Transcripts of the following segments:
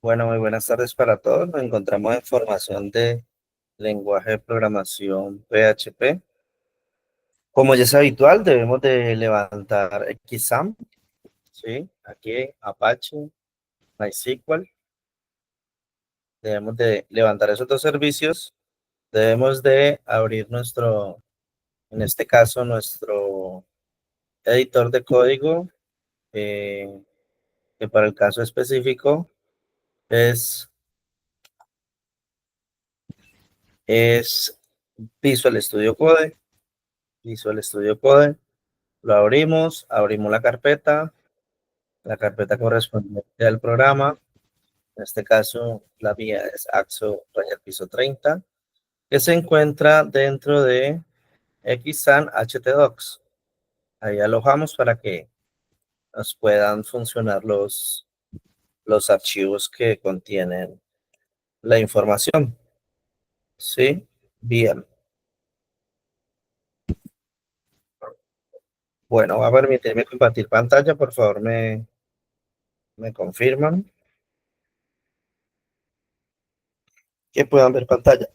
Bueno, muy buenas tardes para todos. Nos encontramos en formación de lenguaje de programación PHP. Como ya es habitual, debemos de levantar Xampp, ¿sí? Aquí Apache, MySQL. Debemos de levantar esos dos servicios. Debemos de abrir en este caso, nuestro editor de código, eh, que para el caso específico es, es Visual Studio Code. Visual Studio Code. Lo abrimos la carpeta correspondiente al programa. En este caso, la vía es AXO raya piso 30, que se encuentra dentro de Xsan htdocs. Ahí alojamos para que nos puedan funcionar los archivos que contienen la información. ¿Sí? Bien. Bueno, va a permitirme compartir pantalla. Por favor, me confirman que puedan ver pantalla.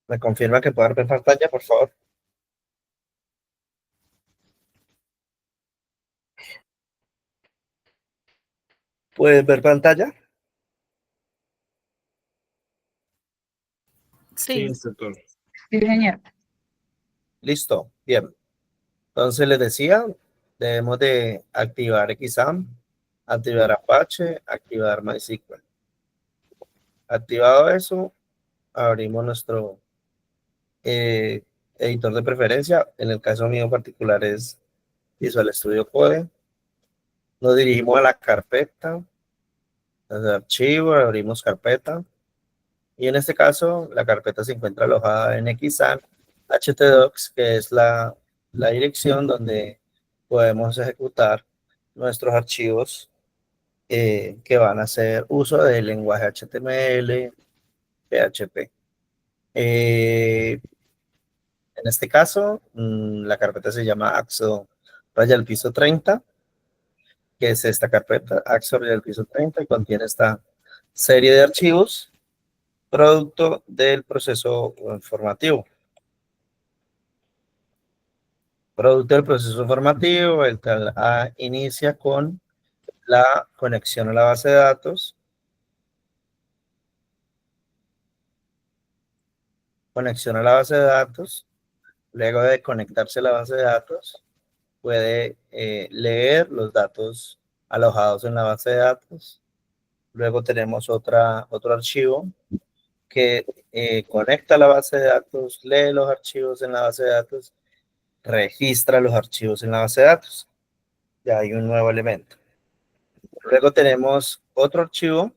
¿Me confirma que puedan ver pantalla, por favor? ¿Pueden ver pantalla? Sí, Sí, instructor. sí, señor. Listo, bien. Entonces les decía, debemos de activar Xampp, activar Apache, activar MySQL. Activado eso, abrimos nuestro eh, editor de preferencia. En el caso mío particular es Visual Studio Code. Nos dirigimos a la carpeta, de archivo, abrimos carpeta. Y en este caso, la carpeta se encuentra alojada en Xampp htdocs, que es la dirección donde podemos ejecutar nuestros archivos que van a hacer uso del lenguaje HTML, PHP. En este caso, la carpeta se llama Axo raya al piso 30, que es esta carpeta, Axo raya al piso 30, y contiene esta serie de archivos producto del proceso formativo. Producto del proceso formativo, el tal A inicia con la conexión a la base de datos, conexión a la base de datos. Luego de conectarse a la base de datos, puede leer los datos alojados en la base de datos. Luego tenemos otro archivo que conecta la base de datos, lee los archivos en la base de datos, registra los archivos en la base de datos. Ya hay un nuevo elemento. Luego tenemos otro archivo,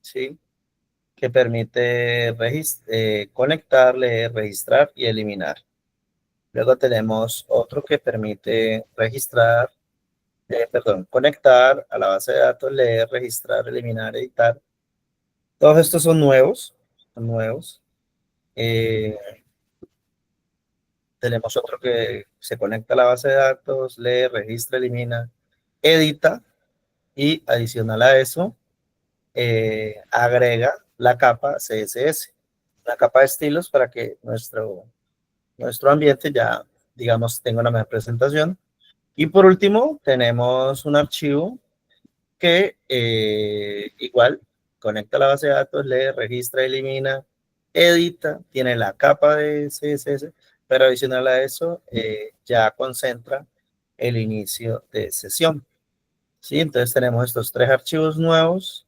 ¿sí? Que permite conectar, leer, registrar y eliminar. Luego tenemos otro que permite conectar a la base de datos, leer, registrar, eliminar, editar. Todos estos son nuevos, son nuevos. Eh, Tenemos otro que se conecta a la base de datos, lee, registra, elimina, edita, y adicional a eso, agrega la capa CSS, la capa de estilos para que nuestro ambiente ya, digamos, tenga una mejor presentación. Y por último, tenemos un archivo que igual conecta la base de datos, lee, registra, elimina, edita, tiene la capa de CSS, pero adicional a eso ya concentra el inicio de sesión. ¿Sí? Entonces tenemos estos tres archivos nuevos,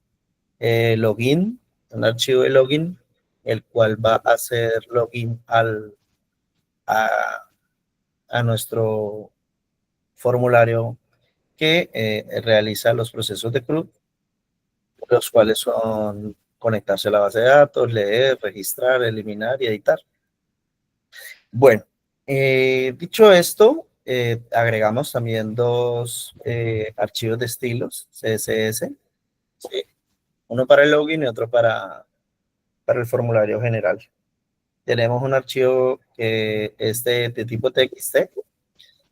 login, un archivo de login, el cual va a hacer login a, a nuestro formulario que realiza los procesos de CRUD, los cuales son conectarse a la base de datos, leer, registrar, eliminar y editar. Bueno, dicho esto, agregamos también dos archivos de estilos CSS, ¿sí? Uno para el login y otro para el formulario general. tenemos un archivo que es de tipo TXT,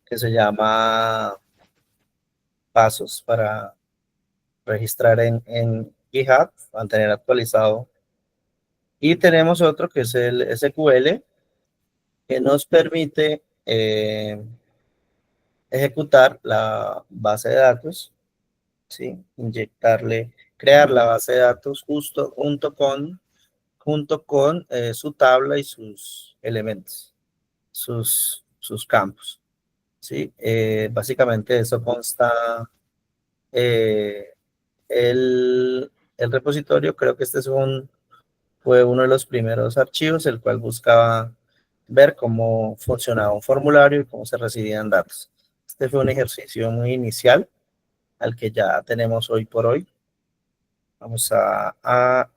que se llama pasos para registrar en GitHub, mantener actualizado. Y tenemos otro que es el SQL, que nos permite ejecutar la base de datos, ¿sí? Inyectarle, crear la base de datos junto con su tabla y sus elementos, sus campos, ¿sí? Básicamente eso consta eh, el repositorio. Creo que fue uno de los primeros archivos, el cual buscaba ver cómo funcionaba un formulario y cómo se recibían datos. Este fue un ejercicio muy inicial al que ya tenemos hoy por hoy. Vamos a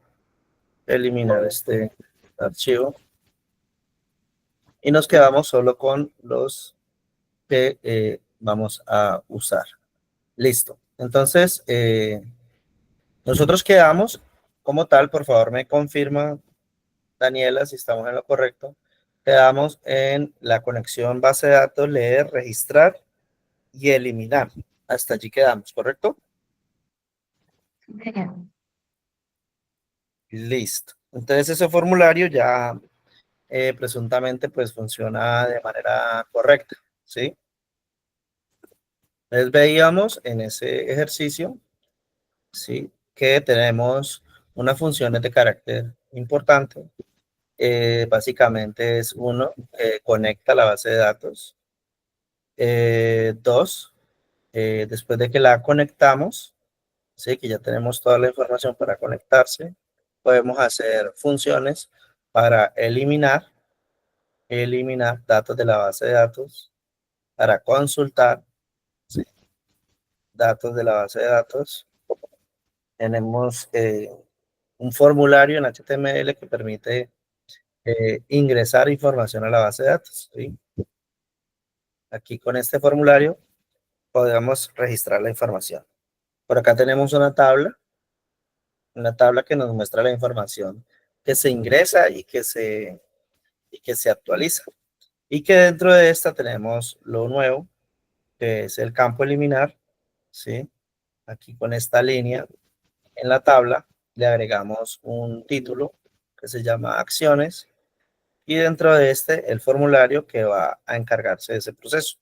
eliminar este archivo y nos quedamos solo con los que vamos a usar. Listo. Entonces, nosotros quedamos como tal. Por favor, me confirma, Daniela, si estamos en lo correcto. Quedamos en la conexión base de datos, leer, registrar y eliminar. Hasta allí quedamos, ¿correcto? Listo. Entonces ese formulario ya presuntamente pues funciona de manera correcta, ¿sí? Entonces veíamos en ese ejercicio, ¿sí? Que tenemos unas funciones de carácter importante. Básicamente es uno, conecta la base de datos. Dos, después de que la conectamos, ¿sí? Que ya tenemos toda la información para conectarse, podemos hacer funciones para eliminar datos de la base de datos, para consultar, ¿sí? Datos de la base de datos. Tenemos un formulario en HTML que permite ingresar información a la base de datos, ¿sí? Aquí con este formulario podemos registrar la información. Por acá tenemos una tabla que nos muestra la información que se ingresa y que se actualiza. Y que dentro de esta tenemos lo nuevo, que es el campo eliminar, ¿sí? Aquí con esta línea en la tabla le agregamos un título que se llama acciones, y dentro de este el formulario que va a encargarse de ese proceso,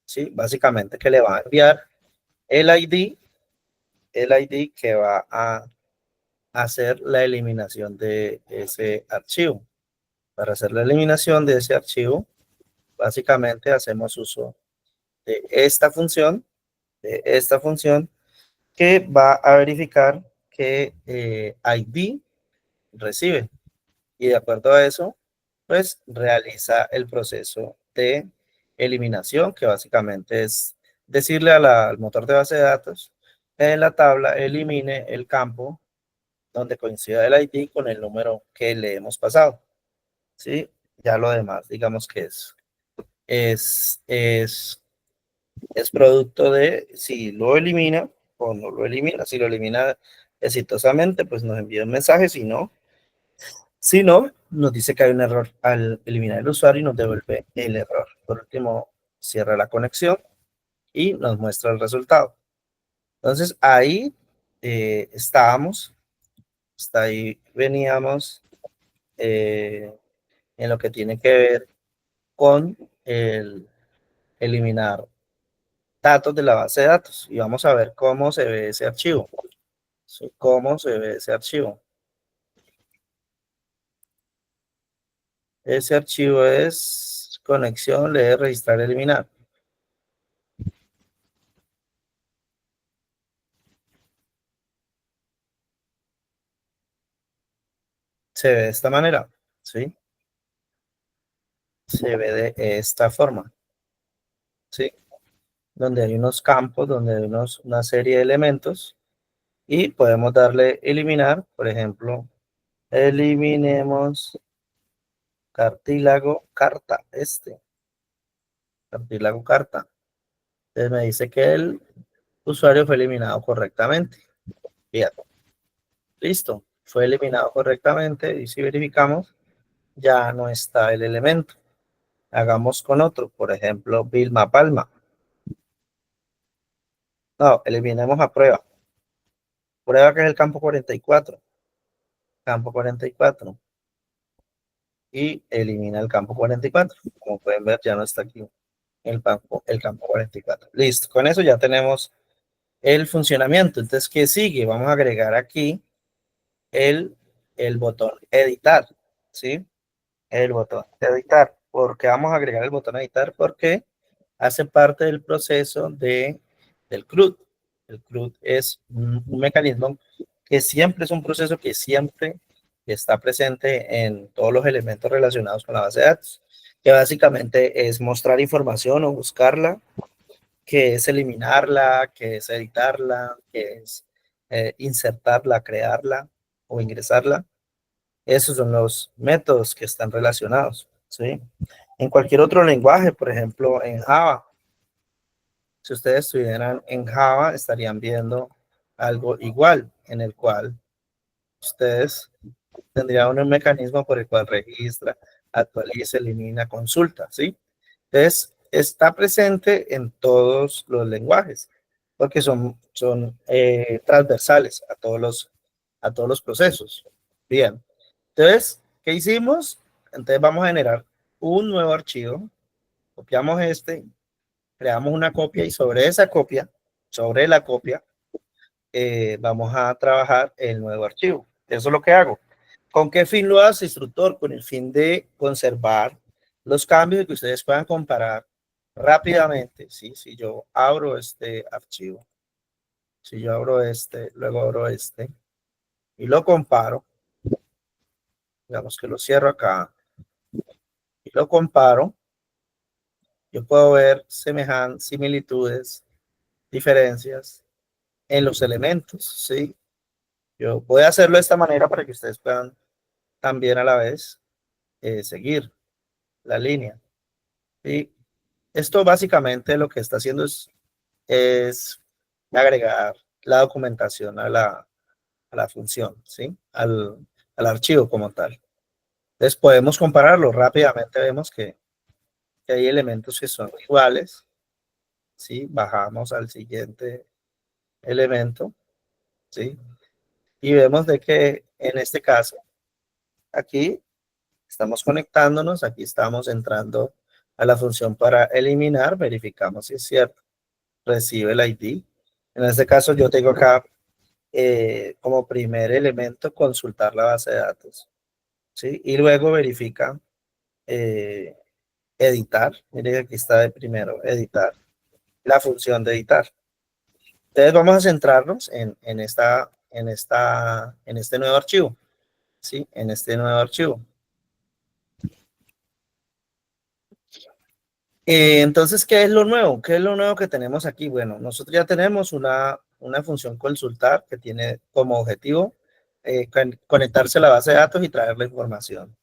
¿sí? Básicamente que le va a enviar el ID, que va a hacer la eliminación de ese archivo. Para hacer la eliminación de ese archivo, básicamente hacemos uso de esta función que va a verificar que ID recibe, y de acuerdo a eso, pues realiza el proceso de eliminación, que básicamente es decirle al motor de base de datos en la tabla elimine el campo donde coincida el ID con el número que le hemos pasado, ¿sí? Ya lo demás, digamos que es, es, es producto de si lo elimina o no lo elimina. Si lo elimina exitosamente, pues nos envía un mensaje. Si no, nos dice que hay un error al eliminar el usuario y nos devuelve el error. Por último, cierra la conexión y nos muestra el resultado. Entonces ahí estábamos, hasta ahí veníamos en lo que tiene que ver con el eliminar datos de la base de datos, y vamos a ver cómo se ve ese archivo. ¿Sí? ¿Cómo se ve ese archivo? Ese archivo es conexión, leer, registrar, eliminar. Se ve de esta manera, ¿sí? Se ve de esta forma, ¿sí? Donde hay unos campos, donde hay una serie de elementos, y podemos darle eliminar. Por ejemplo, eliminemos cartílago carta, cartílago carta. Entonces me dice que el usuario fue eliminado correctamente. Fíjate, listo, fue eliminado correctamente. Y si verificamos, ya no está el elemento. Hagamos con otro, por ejemplo, Vilma Palma. No, eliminemos a prueba. Prueba que es el campo 44. Campo 44. Y elimina el campo 44. Como pueden ver, ya no está aquí el campo 44. Listo, con eso ya tenemos el funcionamiento. Entonces, ¿qué sigue? Vamos a agregar aquí el, el botón editar, ¿sí? El botón editar. ¿Por qué vamos a agregar el botón editar? Porque hace parte del proceso del CRUD. El CRUD es un mecanismo que siempre es un proceso que siempre está presente en todos los elementos relacionados con la base de datos, que básicamente es mostrar información o buscarla, que es eliminarla, que es editarla, que es insertarla, crearla o ingresarla. Esos son los métodos que están relacionados, ¿sí? En cualquier otro lenguaje, por ejemplo, en Java, si ustedes estuvieran en Java, estarían viendo algo igual, en el cual ustedes tendrían un mecanismo por el cual registra, actualiza, elimina, consulta, ¿sí? Entonces, está presente en todos los lenguajes, porque son transversales a todos los procesos. Bien, entonces, ¿qué hicimos? Entonces vamos a generar un nuevo archivo, copiamos este, creamos una copia y sobre la copia, vamos a trabajar el nuevo archivo. Eso es lo que hago. ¿Con qué fin lo hace, instructor? Con el fin de conservar los cambios y que ustedes puedan comparar rápidamente. ¿Sí? Si yo abro este archivo, si yo abro este, luego abro este y lo comparo, digamos que lo cierro acá y lo comparo, yo puedo ver similitudes, diferencias en los elementos. ¿Sí? Yo voy a hacerlo de esta manera para que ustedes puedan también a la vez seguir la línea. Y esto básicamente lo que está haciendo es agregar la documentación a la función, ¿sí? Al archivo como tal. Entonces podemos compararlo rápidamente, vemos que hay elementos que son iguales, ¿sí? Bajamos al siguiente elemento, ¿sí? Y vemos de que en este caso, aquí estamos conectándonos, aquí estamos entrando a la función para eliminar, verificamos si es cierto, recibe el ID. En este caso yo tengo acá como primer elemento consultar la base de datos, ¿sí? Y luego verifica eh, editar, mire aquí está de primero, editar, la función de editar. Entonces vamos a centrarnos en este nuevo archivo, ¿sí? En este nuevo archivo. Entonces, ¿qué es lo nuevo? ¿Qué es lo nuevo que tenemos aquí? Bueno, nosotros ya tenemos una función consultar que tiene como objetivo conectarse a la base de datos y traer la información.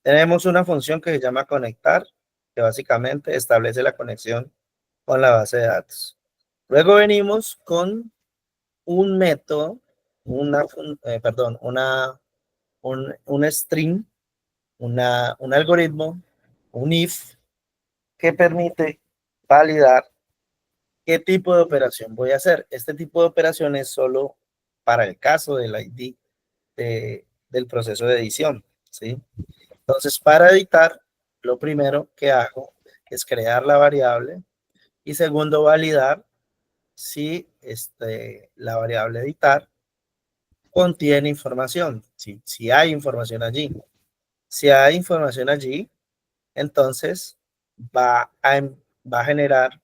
Tenemos una función que se llama conectar, que básicamente establece la conexión con la base de datos. Luego venimos con un método, un string, un algoritmo, un if, que permite validar qué tipo de operación voy a hacer. Este tipo de operación es solo para el caso del ID del proceso de edición, ¿sí? Entonces, para editar, lo primero que hago es crear la variable y segundo, validar si la variable editar contiene información, si hay información allí. Si hay información allí, entonces va a, va a generar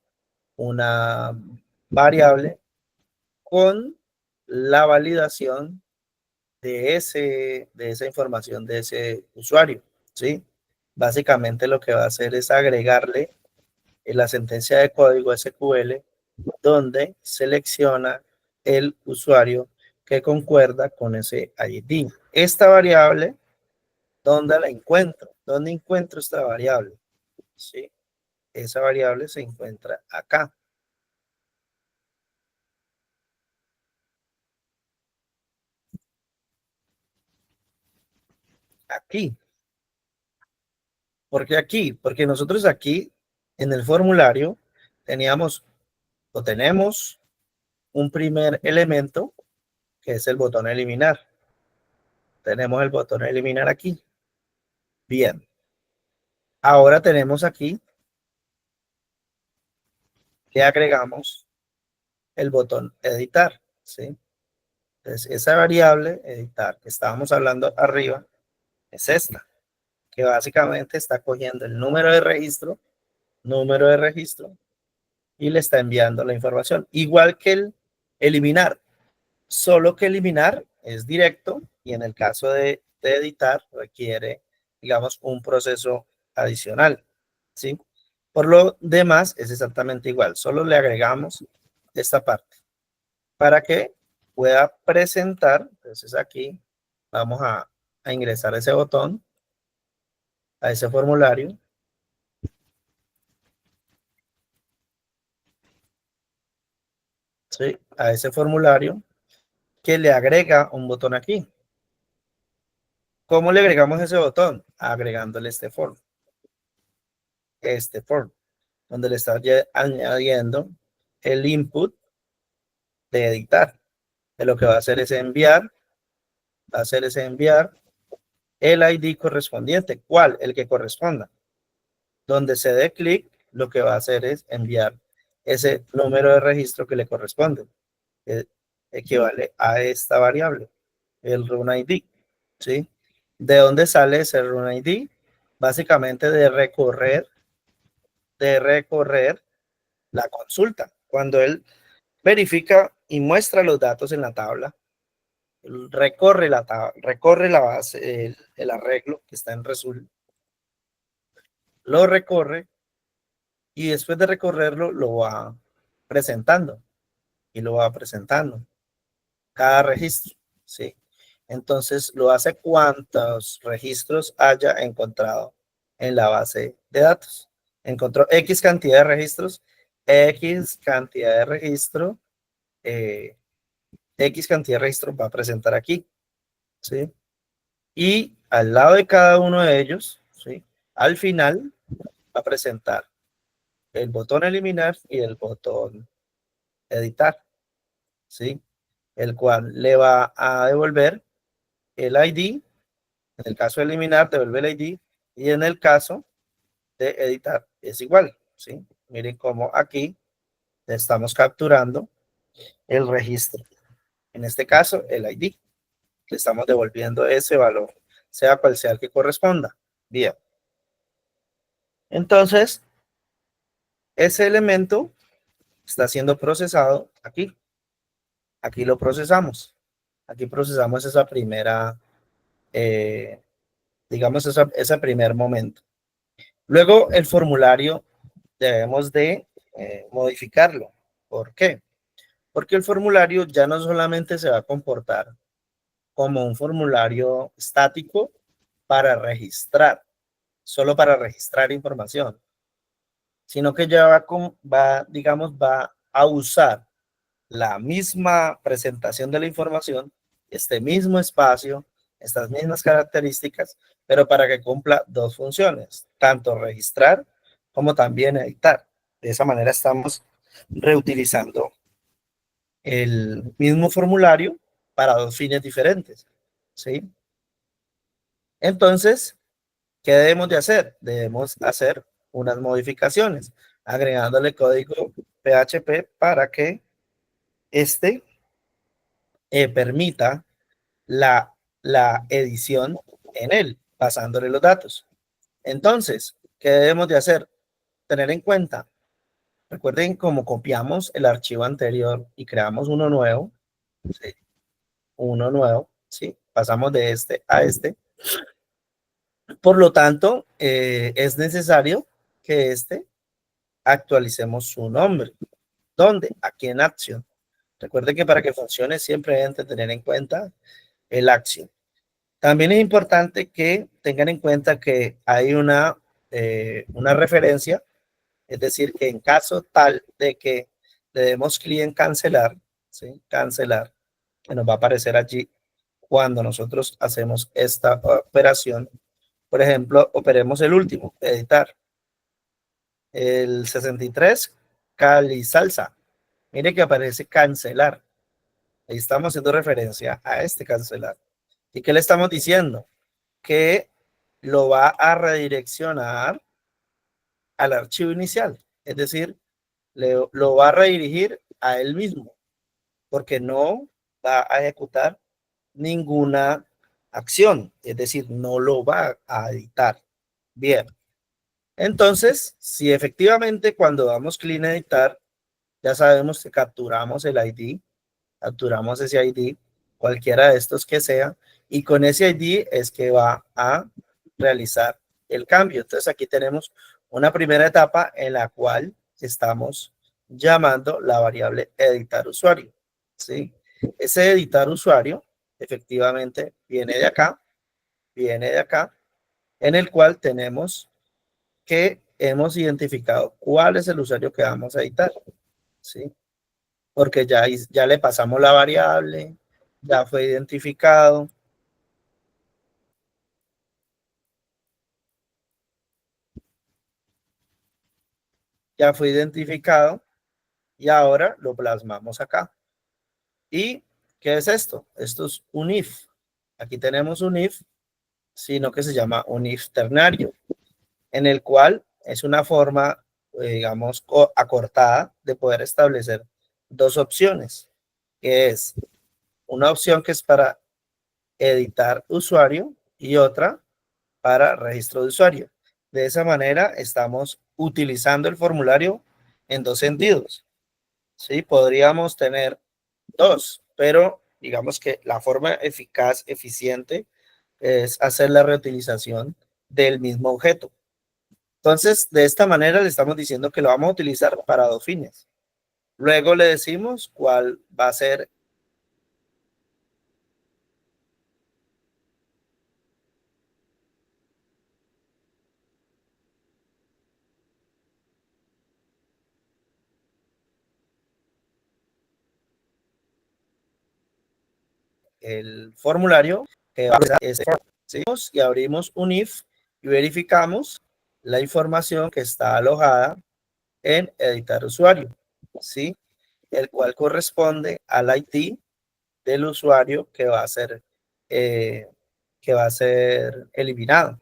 una variable con la validación de esa información de ese usuario, ¿sí? Básicamente lo que va a hacer es agregarle en la sentencia de código SQL donde selecciona el usuario que concuerda con ese ID. Esta variable, ¿dónde la encuentro? ¿Dónde encuentro esta variable? ¿Sí? Esa variable se encuentra acá. Aquí. ¿Por qué aquí? Porque nosotros aquí en el formulario teníamos o tenemos un primer elemento que es el botón eliminar. Tenemos el botón eliminar aquí. Bien. Ahora tenemos aquí que agregamos el botón editar, ¿sí? Entonces, esa variable editar que estábamos hablando arriba es esta, que básicamente está cogiendo el número de registro y le está enviando la información. Igual que el eliminar, solo que eliminar es directo y en el caso de editar requiere, digamos, un proceso adicional, ¿sí? Por lo demás es exactamente igual, solo le agregamos esta parte para que pueda presentar. Entonces aquí vamos a ingresar ese botón a ese formulario, ¿sí? A ese formulario que le agrega un botón aquí. ¿Cómo le agregamos ese botón? Agregándole este form, donde le está añadiendo el input de editar. De lo que va a hacer es enviar, el ID correspondiente. ¿Cuál? El que corresponda. Donde se dé clic, lo que va a hacer es enviar ese número de registro que le corresponde, que equivale a esta variable, el run ID, ¿sí? ¿De dónde sale ese run ID? Básicamente de recorrer la consulta. Cuando él verifica y muestra los datos en la tabla, recorre la base, el arreglo que está en result, lo recorre y después de recorrerlo lo va presentando y lo va presentando cada registro, ¿sí? Entonces lo hace cuantos registros haya encontrado en la base de datos. Encontró X cantidad de registros, X cantidad de registro, X cantidad de registros va a presentar aquí, ¿sí? Y al lado de cada uno de ellos, ¿sí? Al final va a presentar el botón eliminar y el botón editar, ¿sí? El cual le va a devolver el ID. En el caso de eliminar, devuelve el ID. Y en el caso de editar, es igual, ¿sí? Miren cómo aquí estamos capturando el registro. En este caso, el ID. Le estamos devolviendo ese valor, sea cual sea el que corresponda. Bien. Entonces, ese elemento está siendo procesado aquí. Aquí lo procesamos. Aquí procesamos esa primera, digamos, ese primer momento. Luego, el formulario debemos de modificarlo. ¿Por qué? Porque el formulario ya no solamente se va a comportar como un formulario estático para registrar, solo para registrar información, sino que ya digamos, va a usar la misma presentación de la información, este mismo espacio, estas mismas características, pero para que cumpla dos funciones, tanto registrar como también editar. De esa manera estamos reutilizando el mismo formulario para dos fines diferentes, ¿sí? Entonces, ¿qué debemos de hacer? Debemos hacer unas modificaciones, agregándole código PHP para que este permita la edición en él, pasándole los datos. Entonces, ¿qué debemos de hacer? Tener en cuenta, recuerden cómo copiamos el archivo anterior y creamos uno nuevo, ¿sí? Uno nuevo, ¿sí? Pasamos de este a este. Por lo tanto, es necesario que actualicemos su nombre. ¿Dónde? Aquí en Action. Recuerden que para que funcione siempre deben tener en cuenta el Action. También es importante que tengan en cuenta que hay una referencia, es decir, que en caso tal de que le demos clic en cancelar, ¿sí? Cancelar, que nos va a aparecer allí cuando nosotros hacemos esta operación, Por ejemplo, operemos el último, editar. El 63, Cali Salsa. Mire que aparece cancelar. Ahí estamos haciendo referencia a este cancelar. ¿Y qué le estamos diciendo? Que lo va a redireccionar al archivo inicial. Es decir, lo va a redirigir a él mismo, porque no va a ejecutar ninguna acción. Es decir, no lo va a editar. Bien. Entonces, si efectivamente cuando damos clic en editar, ya sabemos que capturamos el ID, capturamos ese ID, cualquiera de estos que sea, y con ese ID es que va a realizar el cambio. Entonces aquí tenemos una primera etapa en la cual estamos llamando la variable editar usuario, ¿sí? Ese editar usuario efectivamente viene de acá, en el cual tenemos que hemos identificado cuál es el usuario que vamos a editar, ¿sí? Porque ya le pasamos la variable, ya fue identificado, ya fue identificado y ahora lo plasmamos acá. ¿Y qué es esto? Esto es un if. Aquí tenemos un if, sino que se llama un if ternario, en el cual es una forma, digamos, acortada de poder establecer dos opciones, que es una opción que es para editar usuario y otra para registro de usuario. De esa manera estamos utilizando el formulario en dos sentidos. ¿Sí? Podríamos tener dos, pero digamos que la forma eficaz, eficiente, es hacer la reutilización del mismo objeto. Entonces, de esta manera le estamos diciendo que lo vamos a utilizar para dos fines. Luego le decimos cuál va a ser el formulario que va a ser este. ¿Sí? Y abrimos un if y verificamos la información que está alojada en editar usuario, ¿sí? El cual corresponde al ID del usuario eh, que va a ser eliminado,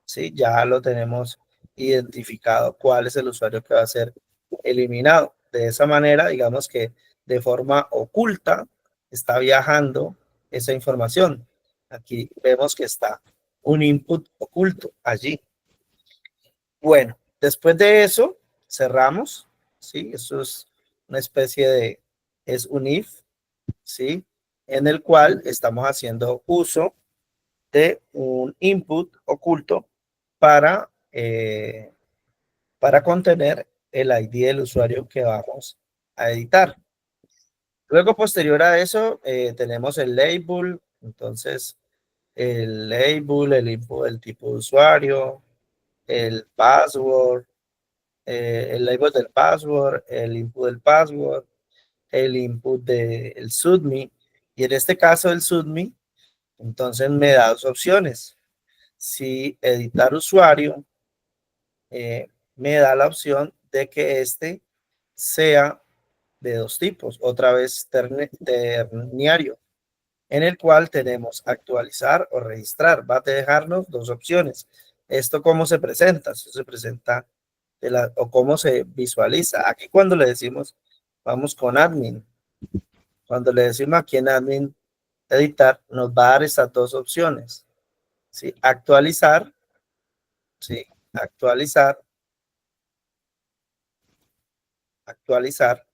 ¿sí? Ya lo tenemos identificado cuál es el usuario que va a ser eliminado. De esa manera, digamos que de forma oculta está viajando esa información. Aquí vemos que está un input oculto allí. Bueno, después de eso, cerramos, ¿sí? Eso es una especie de, es un if, ¿sí? En el cual estamos haciendo uso de un input oculto para, para contener el ID del usuario que vamos a editar. Luego, posterior a eso, tenemos el label. Entonces, el label, el input, el tipo de usuario, el password, el label del password, el input del password, el input del submit. Y en este caso, el submit, entonces me da dos opciones. Si editar usuario, me da la opción de que este sea de dos tipos, otra vez terniario, en el cual tenemos actualizar o registrar. Va a dejarnos dos opciones. ¿Esto cómo se presenta? Esto se presenta o cómo se visualiza. Aquí cuando le decimos, vamos con admin, cuando le decimos aquí en admin editar, nos va a dar estas dos opciones. ¿Sí? Actualizar, ¿sí? Actualizar, actualizar.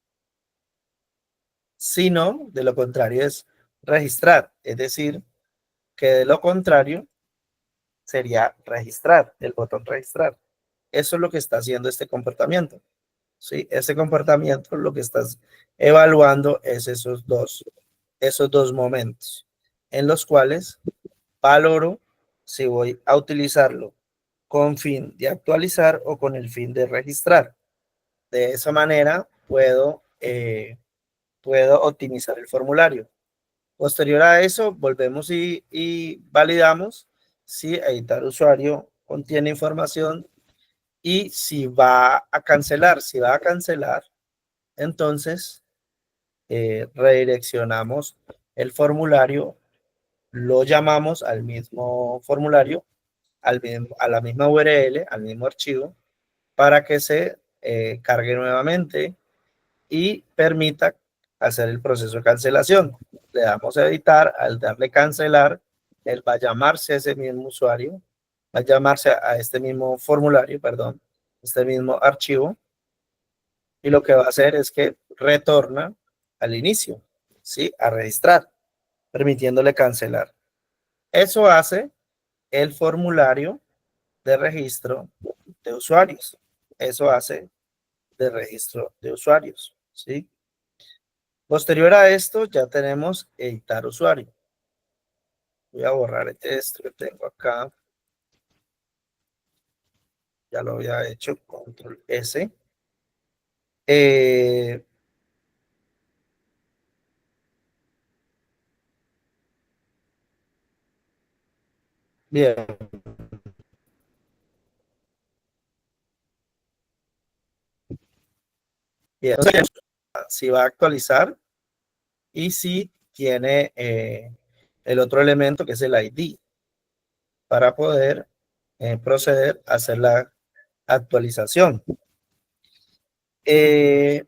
Si no, de lo contrario es registrar. Es decir, que de lo contrario sería registrar, el botón registrar. Eso es lo que está haciendo este comportamiento. ¿Sí? Ese comportamiento lo que estás evaluando es esos dos momentos en los cuales valoro si voy a utilizarlo con fin de actualizar o con el fin de registrar. De esa manera puedo optimizar el formulario. Posterior a eso, volvemos y validamos si editar usuario contiene información y si va a cancelar. Si va a cancelar, entonces redireccionamos el formulario, lo llamamos al mismo formulario, a la misma URL, al mismo archivo, para que se cargue nuevamente y permita hacer el proceso de cancelación. Le damos a editar, al darle cancelar, él va a llamarse a ese mismo usuario, va a llamarse a este mismo formulario, perdón, este mismo archivo, y lo que va a hacer es que retorna al inicio, ¿sí? A registrar, permitiéndole cancelar. Eso hace el formulario de registro de usuarios. Eso hace de registro de usuarios, ¿sí? Posterior a esto, ya tenemos editar usuario. Voy a borrar esto que tengo acá. Ya lo había hecho, control S. Eh, bien, bien. Entonces, si va a actualizar y si tiene el otro elemento que es el ID para poder proceder a hacer la actualización. Eh,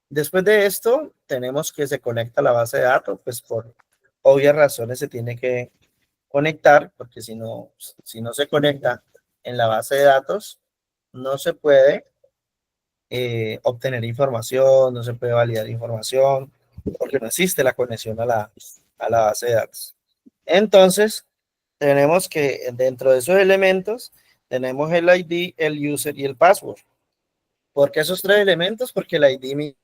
Después de esto, tenemos que se conecta a la base de datos, pues por obvias razones se tiene que conectar, porque si no se conecta en la base de datos, no se puede obtener información, no se puede validar información, porque no existe la conexión a la base de datos. Entonces, tenemos que dentro de esos elementos, tenemos el ID, el user y el password. ¿Por qué esos tres elementos? Porque el ID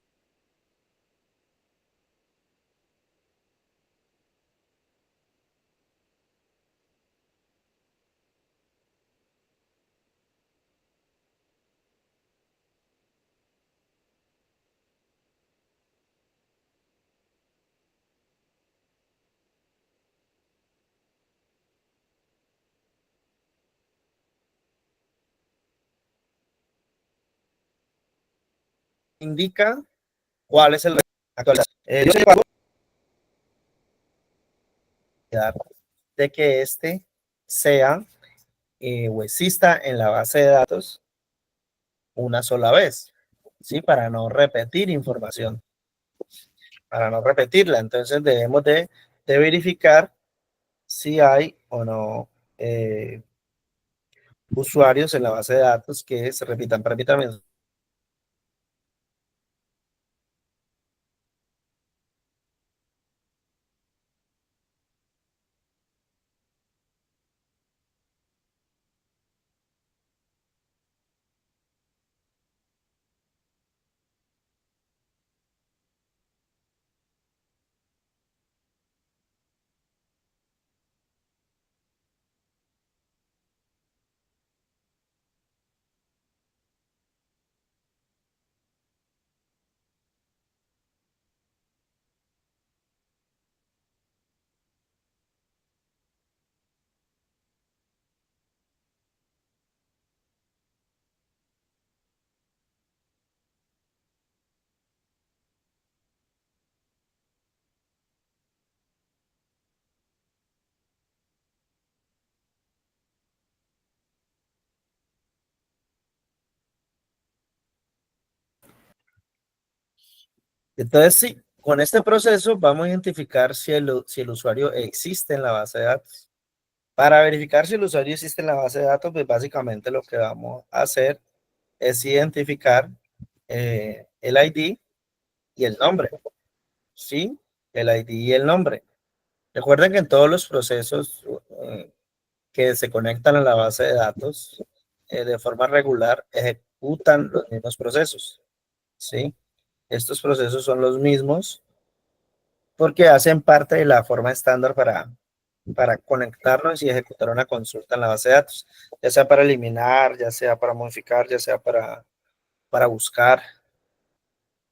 indica cuál es el actualización. De que este sea o exista en la base de datos una sola vez, ¿sí? Para no repetir información, para no repetirla. Entonces debemos de verificar si hay o no usuarios en la base de datos que se repitan. Permítanme. Entonces, sí, con este proceso vamos a identificar si el usuario existe en la base de datos. Para verificar si el usuario existe en la base de datos, pues básicamente lo que vamos a hacer es identificar el ID y el nombre, ¿sí? El ID y el nombre. Recuerden que en todos los procesos que se conectan a la base de datos de forma regular ejecutan los mismos procesos, ¿sí? Estos procesos son los mismos porque hacen parte de la forma estándar para conectarnos y ejecutar una consulta en la base de datos, ya sea para eliminar, ya sea para modificar, ya sea para buscar.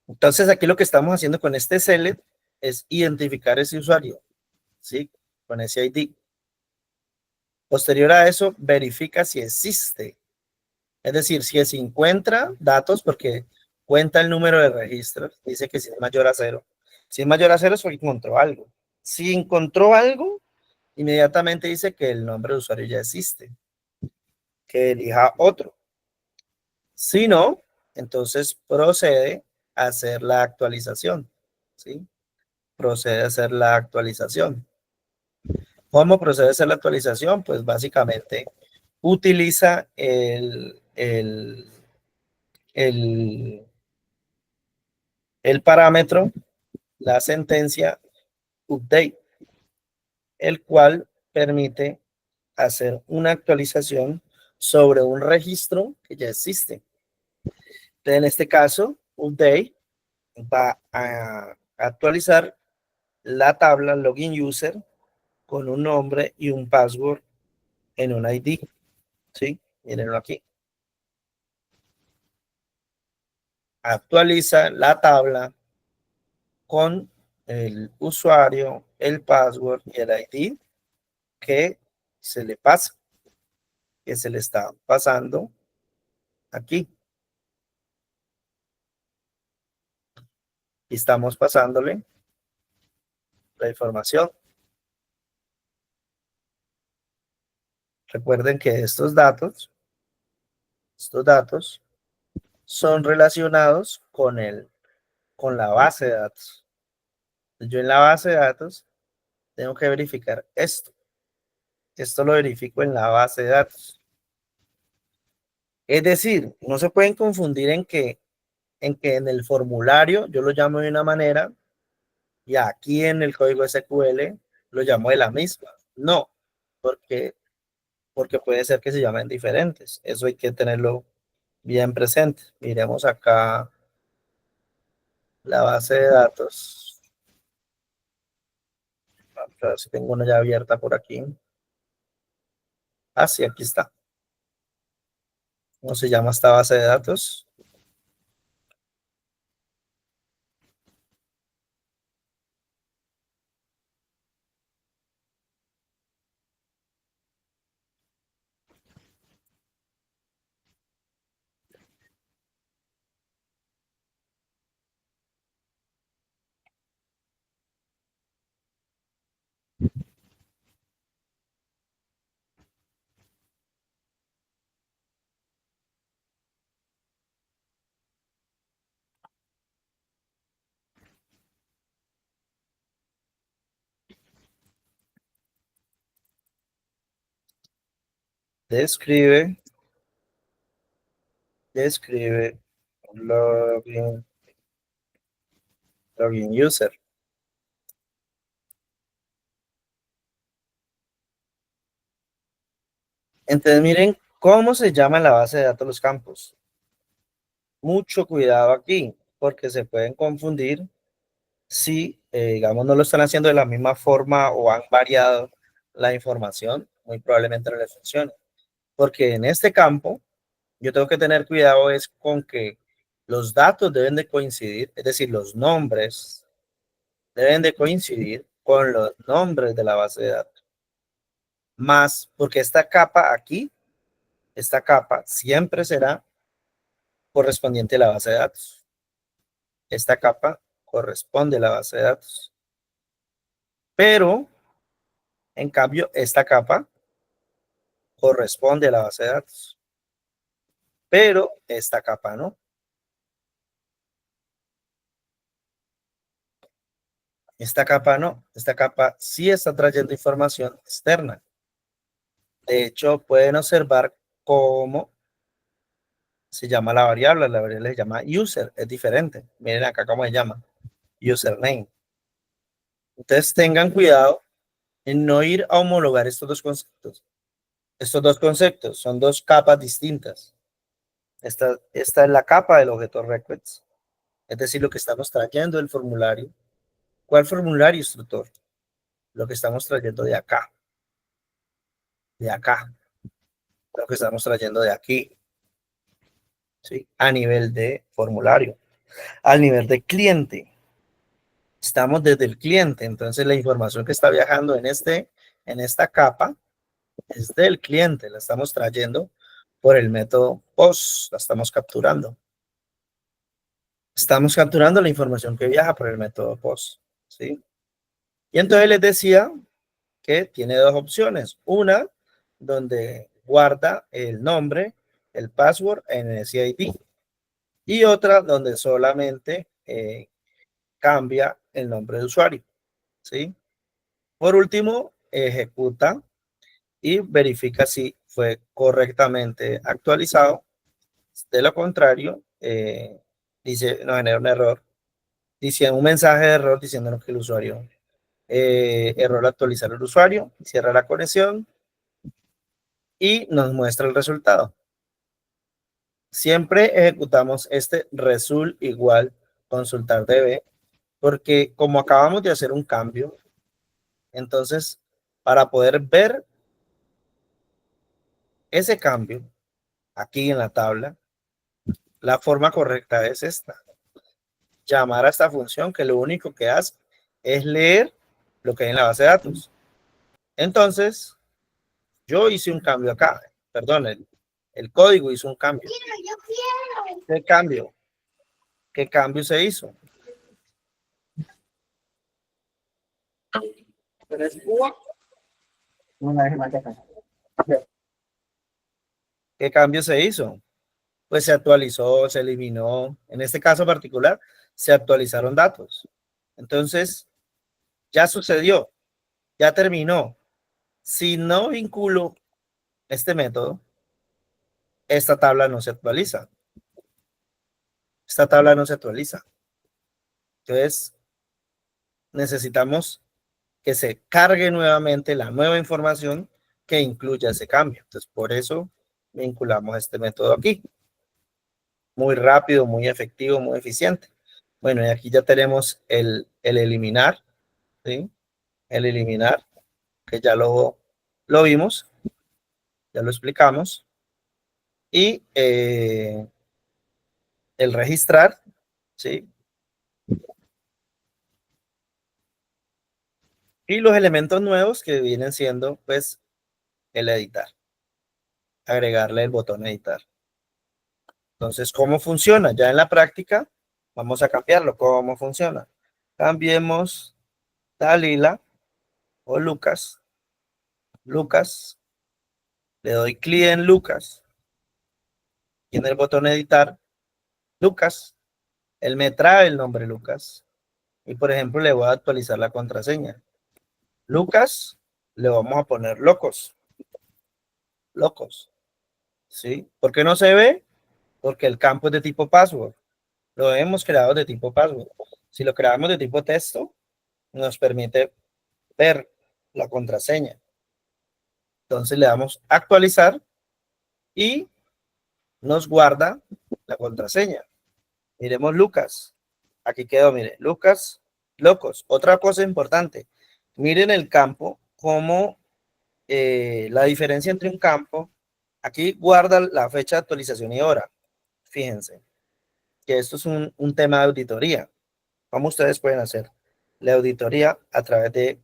Entonces, aquí lo que estamos haciendo con este select es identificar ese usuario, ¿sí? Con ese ID. Posterior a eso, verifica si existe. Es decir, si se encuentra datos, porque cuenta el número de registros, dice que si es mayor a 0. Si es mayor a 0 es porque encontró algo. Si encontró algo, inmediatamente dice que el nombre de usuario ya existe, que elija otro. Si no, entonces procede a hacer la actualización, ¿sí? Procede a hacer la actualización. ¿Cómo procede a hacer la actualización? Pues básicamente utiliza el, el parámetro, la sentencia update, el cual permite hacer una actualización sobre un registro que ya existe. Entonces, en este caso, update va a actualizar la tabla login user con un nombre y un password en un ID. ¿Sí? Mírenlo aquí. Actualiza la tabla con el usuario, el password y el ID que se le pasa, que se le está pasando aquí. Y estamos pasándole la información. Recuerden que estos datos son relacionados con la base de datos. Yo en la base de datos tengo que verificar esto. Esto lo verifico en la base de datos. Es decir, no se pueden confundir en el formulario yo lo llamo de una manera y aquí en el código SQL lo llamo de la misma. No, porque, porque puede ser que se llamen diferentes. Eso hay que tenerlo bien presente. Miremos acá la base de datos. A ver si tengo una ya abierta por aquí. Ah, sí, aquí está. ¿Cómo se llama esta base de datos? Describe login, login user. Entonces miren cómo se llama en la base de datos los campos. Mucho cuidado aquí, porque se pueden confundir si, digamos, no lo están haciendo de la misma forma o han variado la información, muy probablemente no les funcione. Porque en este campo, yo tengo que tener cuidado es con que los datos deben de coincidir, es decir, los nombres deben de coincidir con los nombres de la base de datos. Más, porque esta capa aquí, esta capa siempre será correspondiente a la base de datos. Esta capa corresponde a la base de datos. Pero, en cambio, esta capa corresponde a la base de datos. Pero esta capa no. Esta capa no. Esta capa sí está trayendo información externa. De hecho, pueden observar cómo se llama la variable se llama user, es diferente. Miren acá cómo se llama, username. Entonces tengan cuidado en no ir a homologar estos dos conceptos. Estos dos conceptos son dos capas distintas. Esta es la capa del objeto requests, es decir, lo que estamos trayendo del formulario. ¿Cuál formulario, instructor? Lo que estamos trayendo de acá, lo que estamos trayendo de aquí, ¿sí? A nivel de formulario, al nivel de cliente. Estamos desde el cliente, entonces la información que está viajando en esta capa es del cliente, la estamos trayendo por el método POST, la estamos capturando. Estamos capturando la información que viaja por el método POST, ¿sí? Y entonces les decía que tiene dos opciones. Una, donde guarda el nombre, el password en el CID. Y otra, donde solamente cambia el nombre de usuario, ¿sí? Por último, ejecuta y verifica si fue correctamente actualizado. De lo contrario, dice, nos genera un error, dice un mensaje de error diciéndonos que el usuario, error actualizar el usuario, cierra la conexión y nos muestra el resultado. Siempre ejecutamos este result igual consultar DB, porque como acabamos de hacer un cambio, entonces para poder ver ese cambio aquí en la tabla, la forma correcta es esta. Llamar a esta función que lo único que hace es leer lo que hay en la base de datos. Entonces, yo hice un cambio acá. Perdón, el código hizo un cambio. ¿Qué cambio? ¿Qué cambio se hizo? ¿Qué cambio se hizo? Pues se actualizó, se eliminó. En este caso particular, se actualizaron datos. Entonces, ya sucedió, ya terminó. Si no vinculo este método, esta tabla no se actualiza. Esta tabla no se actualiza. Entonces, necesitamos que se cargue nuevamente la nueva información que incluya ese cambio. Entonces, por eso vinculamos este método aquí. Muy rápido, muy efectivo, muy eficiente. Bueno, y aquí ya tenemos el eliminar, ¿sí? El eliminar, que ya lo vimos, ya lo explicamos. Y el registrar, ¿sí? Y los elementos nuevos que vienen siendo, pues, el editar. Agregarle el botón editar. Entonces, ¿cómo funciona? Ya en la práctica, vamos a cambiarlo. ¿Cómo funciona? Cambiemos Dalila o Lucas. Lucas. Le doy clic en Lucas. Y en el botón editar, Lucas. Él me trae el nombre Lucas. Y, por ejemplo, le voy a actualizar la contraseña. Lucas, le vamos a poner locos. Locos. ¿Sí? ¿Por qué no se ve? Porque el campo es de tipo password. Lo hemos creado de tipo password. Si lo creamos de tipo texto, nos permite ver la contraseña. Entonces le damos actualizar y nos guarda la contraseña. Miremos Lucas. Aquí quedó, mire, Lucas, locos. Otra cosa importante. Miren el campo, como la diferencia entre un campo. Aquí guarda la fecha de actualización y hora. Fíjense que esto es un tema de auditoría. ¿Cómo ustedes pueden hacer la auditoría a través de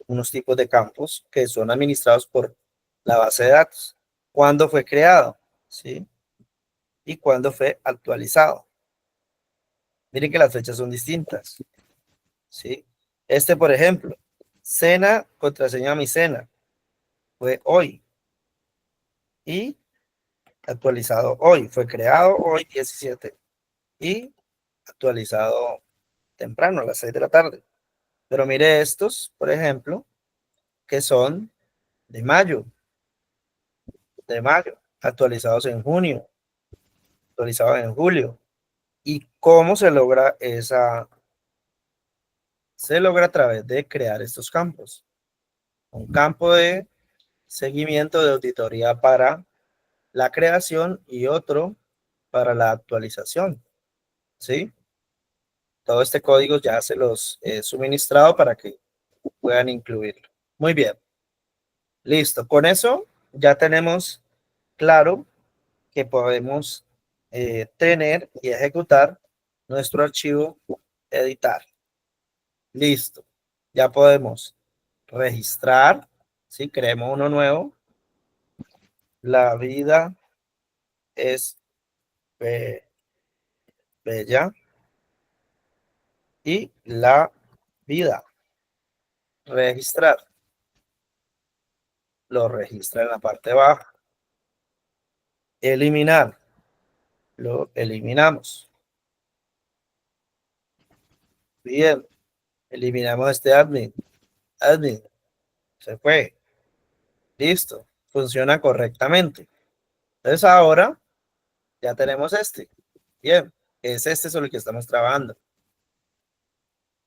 unos tipos de campos que son administrados por la base de datos? ¿Cuándo fue creado? ¿Sí? ¿Y cuándo fue actualizado? Miren que las fechas son distintas. ¿Sí? Este, por ejemplo, cena, contraseña a mi cena, fue hoy. Y actualizado hoy. Fue creado hoy 17. Y actualizado temprano, a las 6 de la tarde. Pero mire estos, por ejemplo, que son de mayo, actualizados en junio, actualizados en julio. ¿Y cómo se logra esa? Se logra a través de crear estos campos. Un campo de seguimiento de auditoría para la creación y otro para la actualización. ¿Sí? Todo este código ya se los he suministrado para que puedan incluirlo. Muy bien. Listo. Con eso ya tenemos claro que podemos tener y ejecutar nuestro archivo editar. Listo. Ya podemos registrar, ¿sí? Creemos uno nuevo. La vida es bella y la vida. Registrar. Lo registra en la parte baja. Eliminar. Lo eliminamos. Bien. Eliminamos este admin. Admin. Se fue. Listo. Funciona correctamente. Entonces ahora ya tenemos este. Bien. Es este sobre el que estamos trabajando.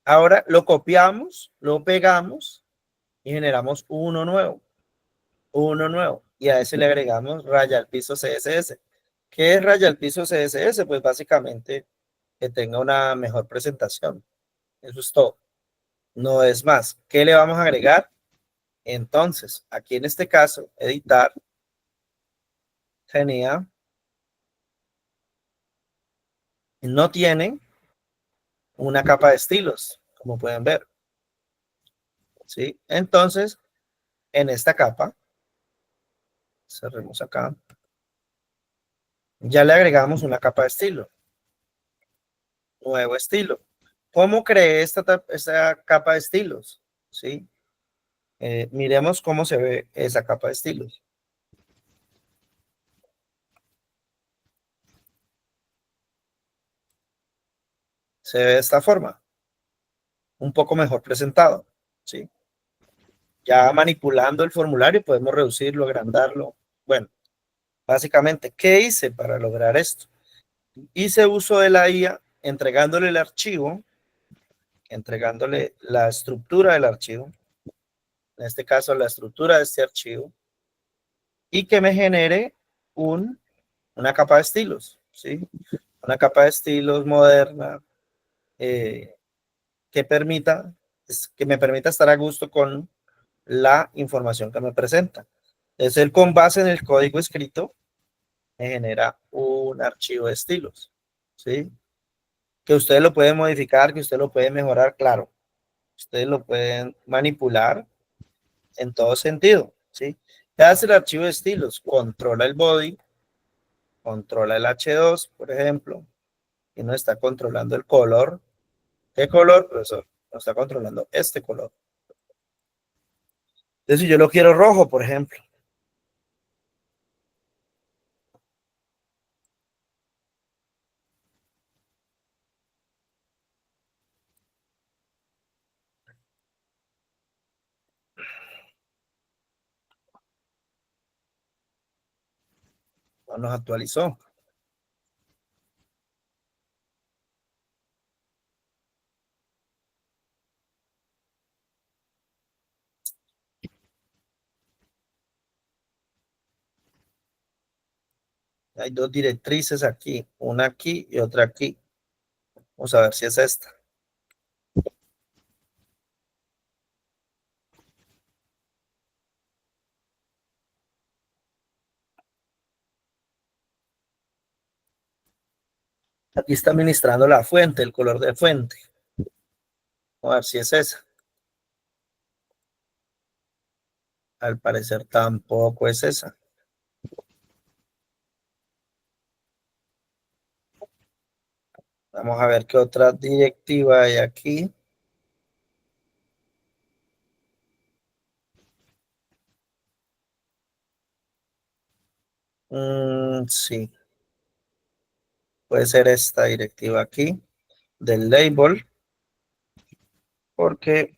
Ahora lo copiamos, lo pegamos y generamos uno nuevo. Uno nuevo. Y a ese le agregamos raya al piso CSS. ¿Qué es raya al piso CSS? Pues básicamente que tenga una mejor presentación. Eso es todo. No es más. ¿Qué le vamos a agregar? Entonces, aquí en este caso, editar tenía, no tiene una capa de estilos, como pueden ver. ¿Sí? Entonces, en esta capa, cerremos acá, ya le agregamos una capa de estilo. Nuevo estilo. ¿Cómo creé esta capa de estilos? ¿Sí? Miremos cómo se ve esa capa de estilos. Se ve de esta forma, un poco mejor presentado. ¿Sí? Ya manipulando el formulario podemos reducirlo, agrandarlo. Bueno, básicamente, ¿qué hice para lograr esto? Hice uso de la IA entregándole el archivo, entregándole la estructura del archivo, en este caso la estructura de este archivo, y que me genere una capa de estilos, ¿sí? Una capa de estilos moderna eh, que me permita estar a gusto con la información que me presenta. Es el con base en el código escrito me genera un archivo de estilos, ¿sí? Que ustedes lo pueden modificar, que ustedes lo pueden mejorar, claro. Ustedes lo pueden manipular en todo sentido, ¿sí? ¿Qué hace el archivo de estilos? Controla el body, controla el H2, por ejemplo, y no está controlando el color. ¿Qué color, profesor? No está controlando este color. Entonces, si yo lo quiero rojo, por ejemplo, no nos actualizó. Hay dos directrices aquí, una aquí y otra aquí. Vamos a ver si es esta. Aquí está administrando la fuente, el color de fuente. Vamos a ver si es esa. Al parecer tampoco es esa. Vamos a ver qué otra directiva hay aquí. Sí, puede ser esta directiva aquí del label, porque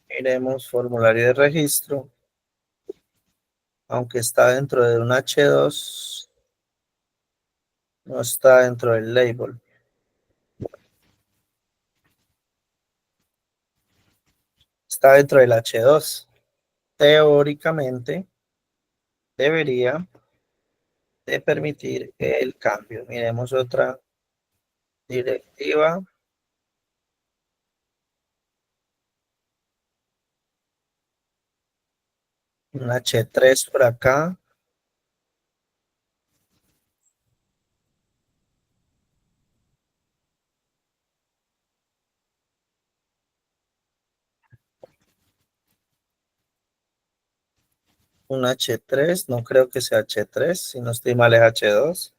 miremos formulario de registro, aunque está dentro de un H2, no está dentro del label. Está dentro del H2. Teóricamente debería de permitir el cambio. Miremos otra directiva. Un H3 por acá. Un H3, no creo que sea H3, si no estoy mal es H2.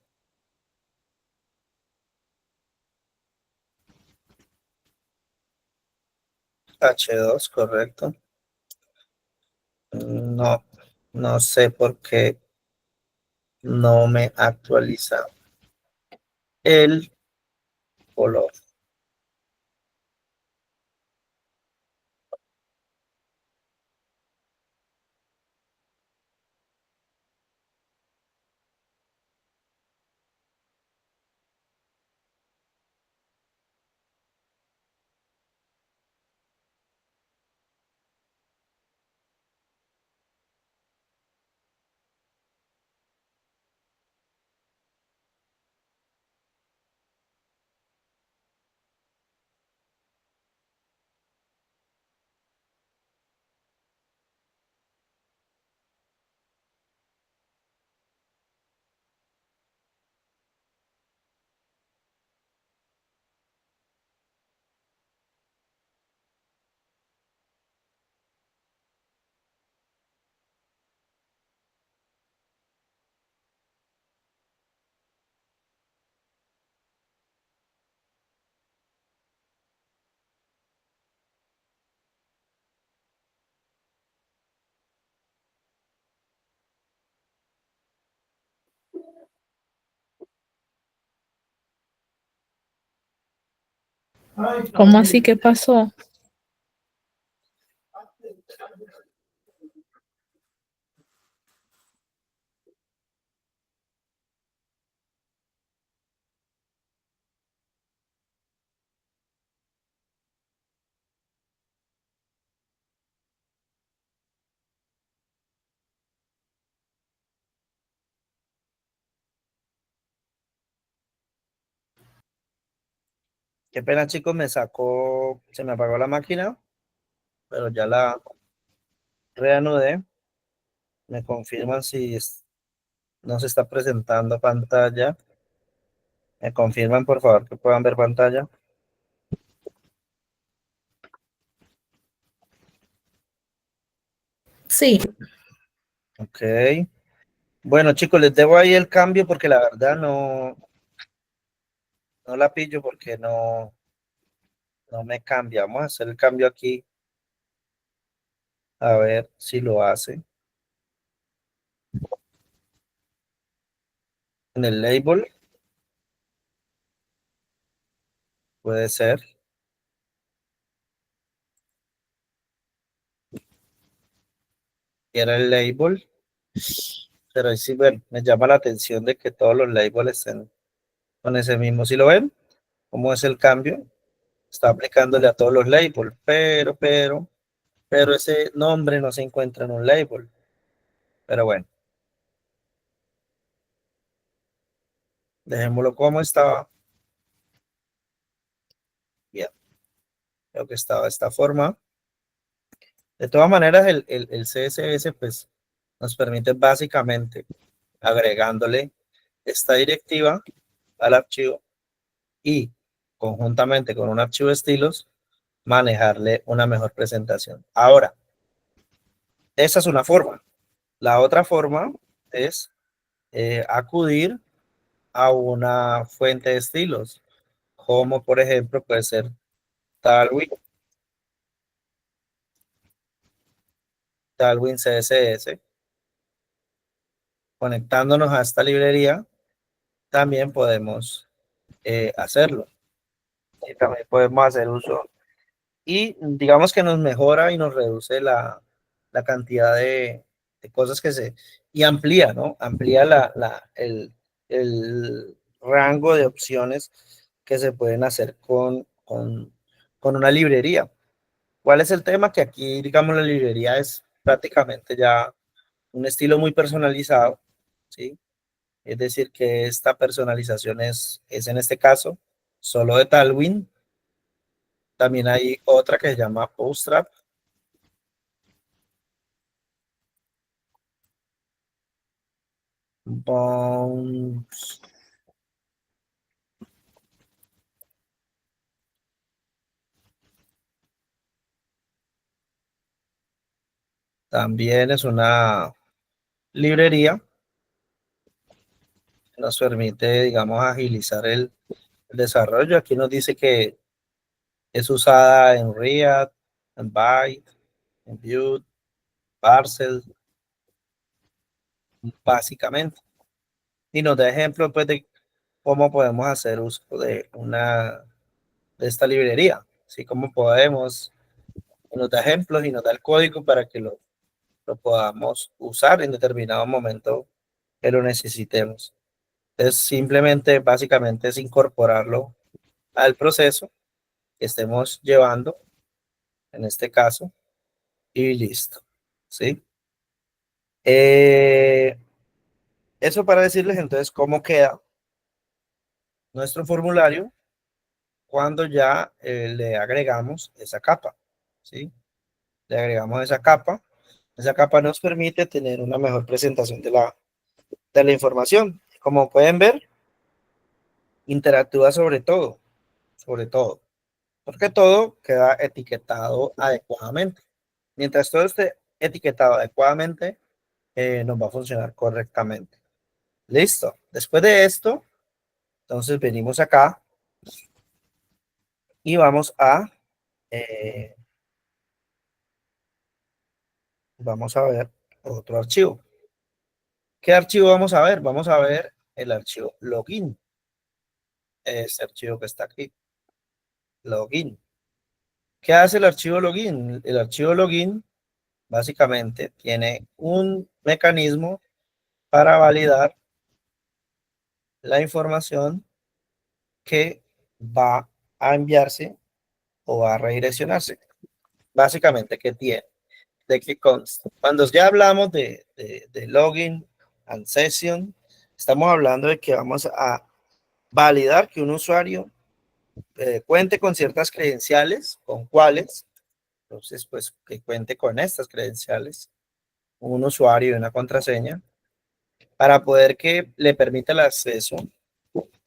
H2, correcto. No, no sé por qué no me actualiza el color. ¿Cómo así? ¿Qué pasó? Qué pena, chicos, se me apagó la máquina, pero ya la reanudé. Me confirman si no se está presentando pantalla. Me confirman, por favor, que puedan ver pantalla. Sí, Ok. Bueno, chicos, les debo ahí el cambio porque la verdad no la pillo porque no me cambia. Vamos a hacer el cambio aquí a ver si lo hace. En el label puede ser. Era el label. Pero ahí sí, bueno, me llama la atención de que todos los labels estén con ese mismo. ¿Sí lo ven? ¿Cómo es el cambio? Está aplicándole a todos los labels, pero ese nombre no se encuentra en un label. Pero bueno, dejémoslo como estaba. Bien, creo que estaba de esta forma. De todas maneras, el CSS pues, nos permite básicamente agregándole esta directiva al archivo y conjuntamente con un archivo de estilos, manejarle una mejor presentación. Ahora, esa es una forma. La otra forma es acudir a una fuente de estilos, como por ejemplo puede ser Tailwind CSS. Conectándonos a esta librería, también podemos hacerlo. Y también podemos hacer uso. Y digamos que nos mejora y nos reduce la cantidad de cosas que se... Y amplía, ¿no? Amplía el rango de opciones que se pueden hacer con una librería. ¿Cuál es el tema? Que aquí, digamos, la librería es prácticamente ya un estilo muy personalizado, ¿sí? Es decir, que esta personalización es en este caso solo de Tailwind. También hay otra que se llama Bootstrap. Bounce también es una. librería nos permite, digamos, agilizar el desarrollo. Aquí nos dice que es usada en React, en Byte, en Vue, Parcel, básicamente. Y nos da ejemplos pues, de cómo podemos hacer uso de esta librería. Así como podemos, nos da ejemplos y nos da el código para que lo podamos usar en determinado momento que lo necesitemos. Es simplemente, básicamente, es incorporarlo al proceso que estemos llevando, en este caso, y listo. ¿Sí? Eh, Eso para decirles entonces cómo queda nuestro formulario cuando ya le agregamos esa capa. ¿Sí? Le agregamos esa capa. Esa capa nos permite tener una mejor presentación de la información. Como pueden ver, interactúa sobre todo, porque todo queda etiquetado adecuadamente. Mientras todo esté etiquetado adecuadamente, nos va a funcionar correctamente. Listo. Después de esto, entonces venimos acá y eh, vamos a ver otro archivo. ¿Qué archivo vamos a ver? Vamos a ver el archivo login. Este archivo que está aquí. Login. ¿Qué hace el archivo login? El archivo login básicamente tiene un mecanismo para validar la información que va a enviarse o va a redireccionarse. Básicamente, ¿qué tiene? ¿De qué consta? Cuando ya hablamos de login and session, estamos hablando de que vamos a validar que un usuario cuente con ciertas credenciales, con cuáles, entonces pues que cuente con estas credenciales, un usuario y una contraseña, para poder que le permita el acceso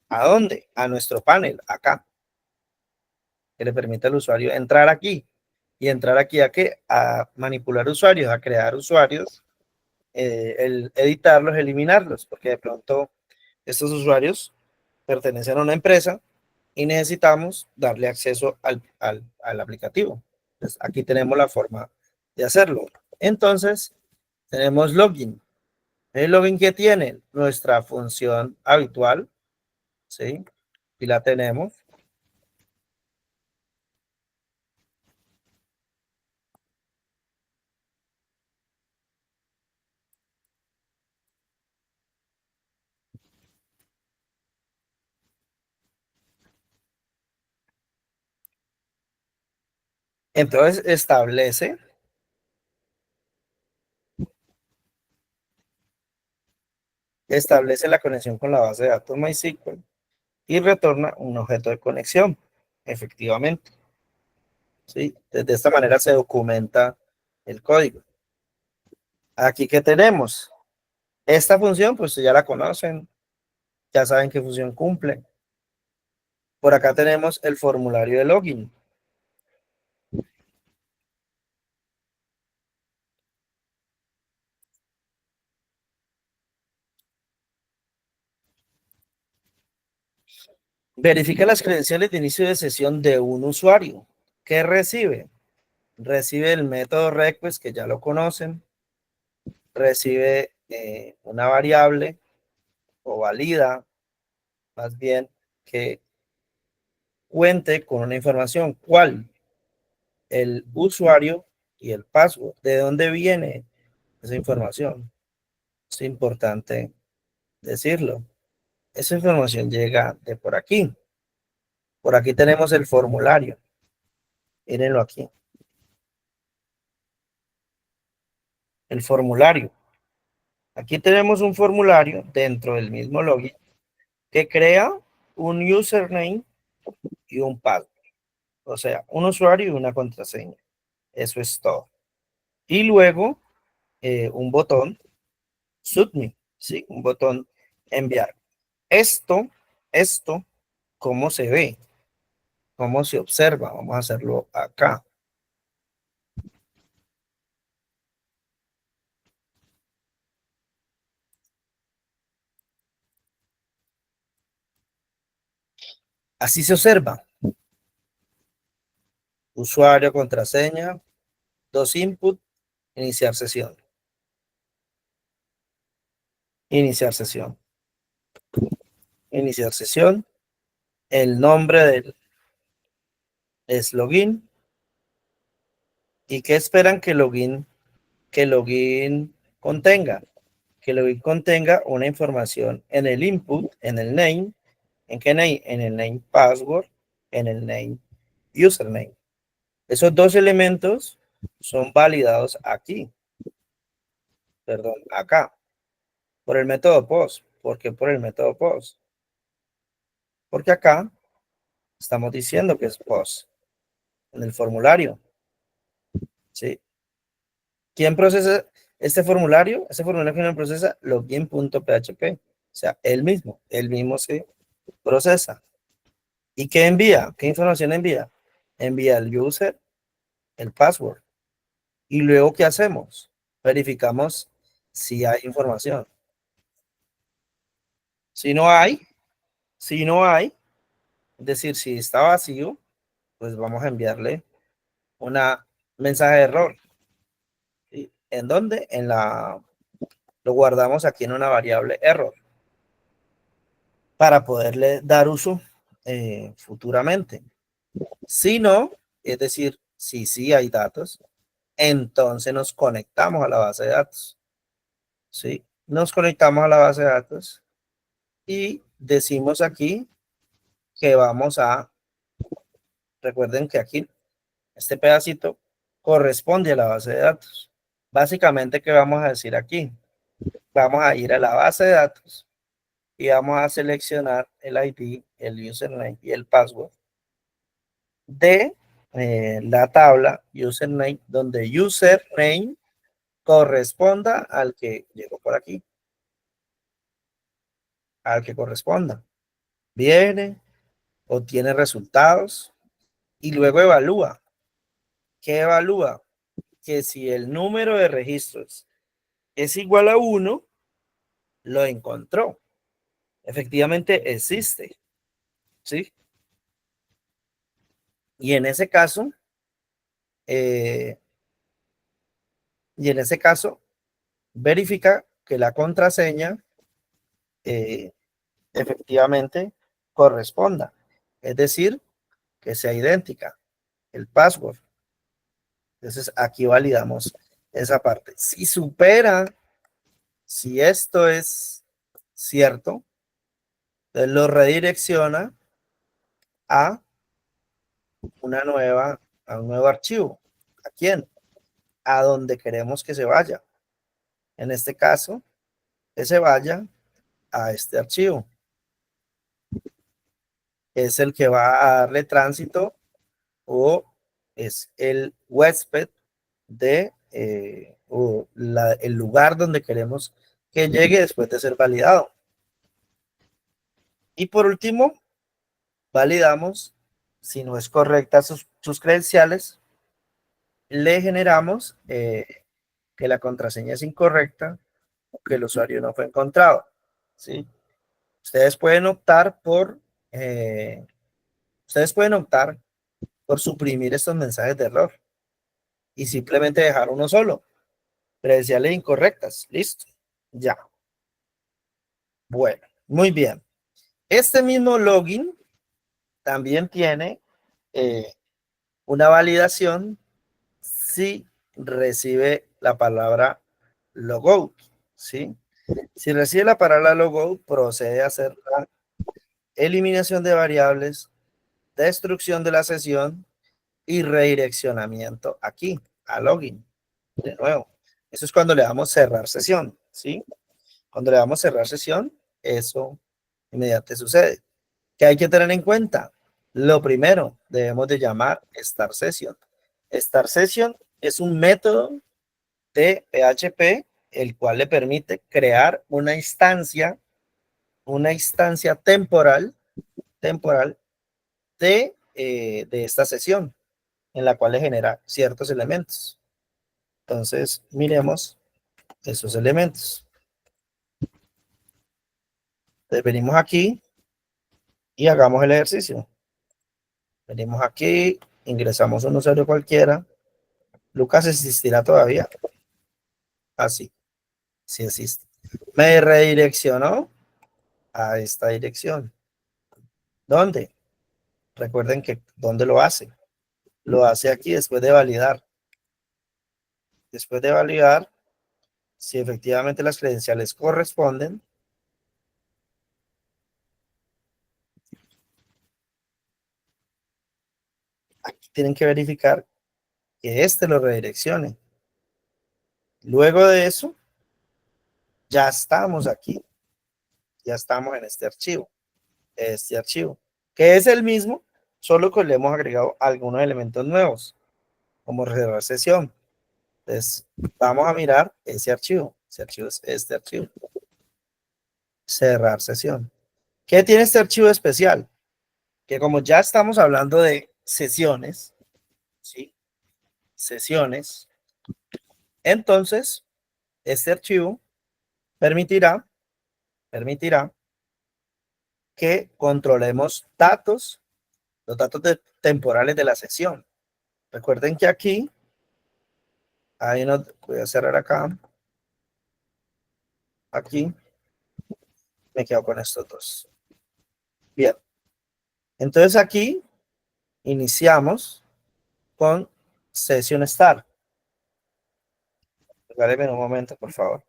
¿a dónde? A nuestro panel, acá, que le permite al usuario entrar aquí. ¿Y entrar aquí a qué? A manipular usuarios, a crear usuarios, el editarlos, eliminarlos, porque de pronto estos usuarios pertenecen a una empresa y necesitamos darle acceso al aplicativo. Entonces, aquí tenemos la forma de hacerlo. Entonces, tenemos login. El login que tiene nuestra función habitual, ¿sí? Y la tenemos. Entonces, establece la conexión con la base de datos MySQL y retorna un objeto de conexión, efectivamente. ¿Sí? De esta manera se documenta el código. Aquí que tenemos esta función, pues ya la conocen, ya saben qué función cumple. Por acá tenemos el formulario de login. Verifica las credenciales de inicio de sesión de un usuario. ¿Qué recibe? Recibe el método request, que ya lo conocen, recibe una variable o valida, más bien, que cuente con una información. ¿Cuál? El usuario y el password. ¿De dónde viene esa información? Es importante decirlo. Esa información llega de por aquí. Por aquí tenemos el formulario. Mírenlo aquí. El formulario. Aquí tenemos un formulario dentro del mismo login que crea un username y un password. O sea, un usuario y una contraseña. Eso es todo. Y luego un botón submit, ¿sí? Un botón enviar. Esto, esto, ¿cómo se ve? ¿Cómo se observa? Vamos a hacerlo acá. Así se observa. Usuario, contraseña, dos input, iniciar sesión. Iniciar sesión. Iniciar sesión. El nombre del es login. ¿Y qué esperan que login contenga? Que login contenga una información en el input, en el name. ¿En qué name? En el name password, en el name username. Esos dos elementos son validados aquí, perdón, acá, por el método post. ¿Por qué por el método post? Porque acá estamos diciendo que es post en el formulario. ¿Sí? ¿Quién procesa este formulario? Este formulario que no procesa login.php. O sea, él mismo se procesa. ¿Y qué envía? ¿Qué información envía? Envía el user, el password. ¿Y luego qué hacemos? Verificamos si hay información. Si no hay, si no hay, es decir, si está vacío, pues vamos a enviarle una mensaje de error. ¿Sí? ¿En dónde? Lo guardamos aquí en una variable error para poderle dar uso futuramente. Si no, es decir, si sí hay datos, entonces nos conectamos a la base de datos. ¿Sí? Nos conectamos a la base de datos y decimos aquí que vamos a, recuerden que aquí este pedacito corresponde a la base de datos. Básicamente, ¿qué vamos a decir aquí? Vamos a ir a la base de datos y vamos a seleccionar el ID, el username y el password de la tabla username, donde username corresponda al que llegó por aquí, al que corresponda. Viene, obtiene resultados y luego evalúa. ¿Qué evalúa? Que si el número de registros es igual a 1, lo encontró. Efectivamente existe, ¿sí? Y en ese caso, eh, verifica que la contraseña eh, efectivamente corresponda. Es decir, que sea idéntica, el password. Entonces aquí validamos esa parte. Si supera, si esto es cierto, entonces lo redirecciona a a un nuevo archivo. ¿A quién? A donde queremos que se vaya. En este caso, que se vaya a este archivo. Es el que va a darle tránsito o es el huésped de el lugar donde queremos que llegue después de ser validado. Y por último, validamos si no es correcta sus credenciales, le generamos que la contraseña es incorrecta o que el usuario no fue encontrado. ¿Sí? Ustedes pueden optar por eh, ustedes pueden optar por suprimir estos mensajes de error y simplemente dejar uno solo. Credenciales incorrectas. Listo. Ya. Bueno, muy bien. Este mismo login también tiene una validación si recibe la palabra logout, ¿sí? Si recibe la palabra logout, procede a hacer la eliminación de variables, destrucción de la sesión y redireccionamiento aquí, a login. De nuevo, eso es cuando le damos cerrar sesión, ¿sí? Cuando le damos cerrar sesión, eso inmediatamente sucede. ¿Qué hay que tener en cuenta? Lo primero, debemos de llamar Start Session. Start Session es un método de PHP, el cual le permite crear una instancia temporal de esta sesión, en la cual le genera ciertos elementos. Entonces, miremos esos elementos. Entonces, venimos aquí y hagamos el ejercicio. Venimos aquí, ingresamos un usuario cualquiera. Lucas existirá todavía. Así, sí existe. Me redireccionó a esta dirección. ¿Dónde? Recuerden que ¿dónde lo hace? Lo hace aquí después de validar. Después de validar, si efectivamente las credenciales corresponden, aquí tienen que verificar que este lo redireccione. Luego de eso, ya estamos aquí. Ya estamos en este archivo, que es el mismo, solo que le hemos agregado algunos elementos nuevos, como reservar sesión. Entonces, vamos a mirar ese archivo es este archivo, cerrar sesión. ¿Qué tiene este archivo especial? Que como ya estamos hablando de sesiones, ¿sí? Sesiones, entonces, este archivo permitirá que controlemos los datos temporales de la sesión. Recuerden que aquí, voy a cerrar acá, aquí, me quedo con estos dos. Bien, entonces aquí iniciamos con Session Start. Regáleme un momento, por favor.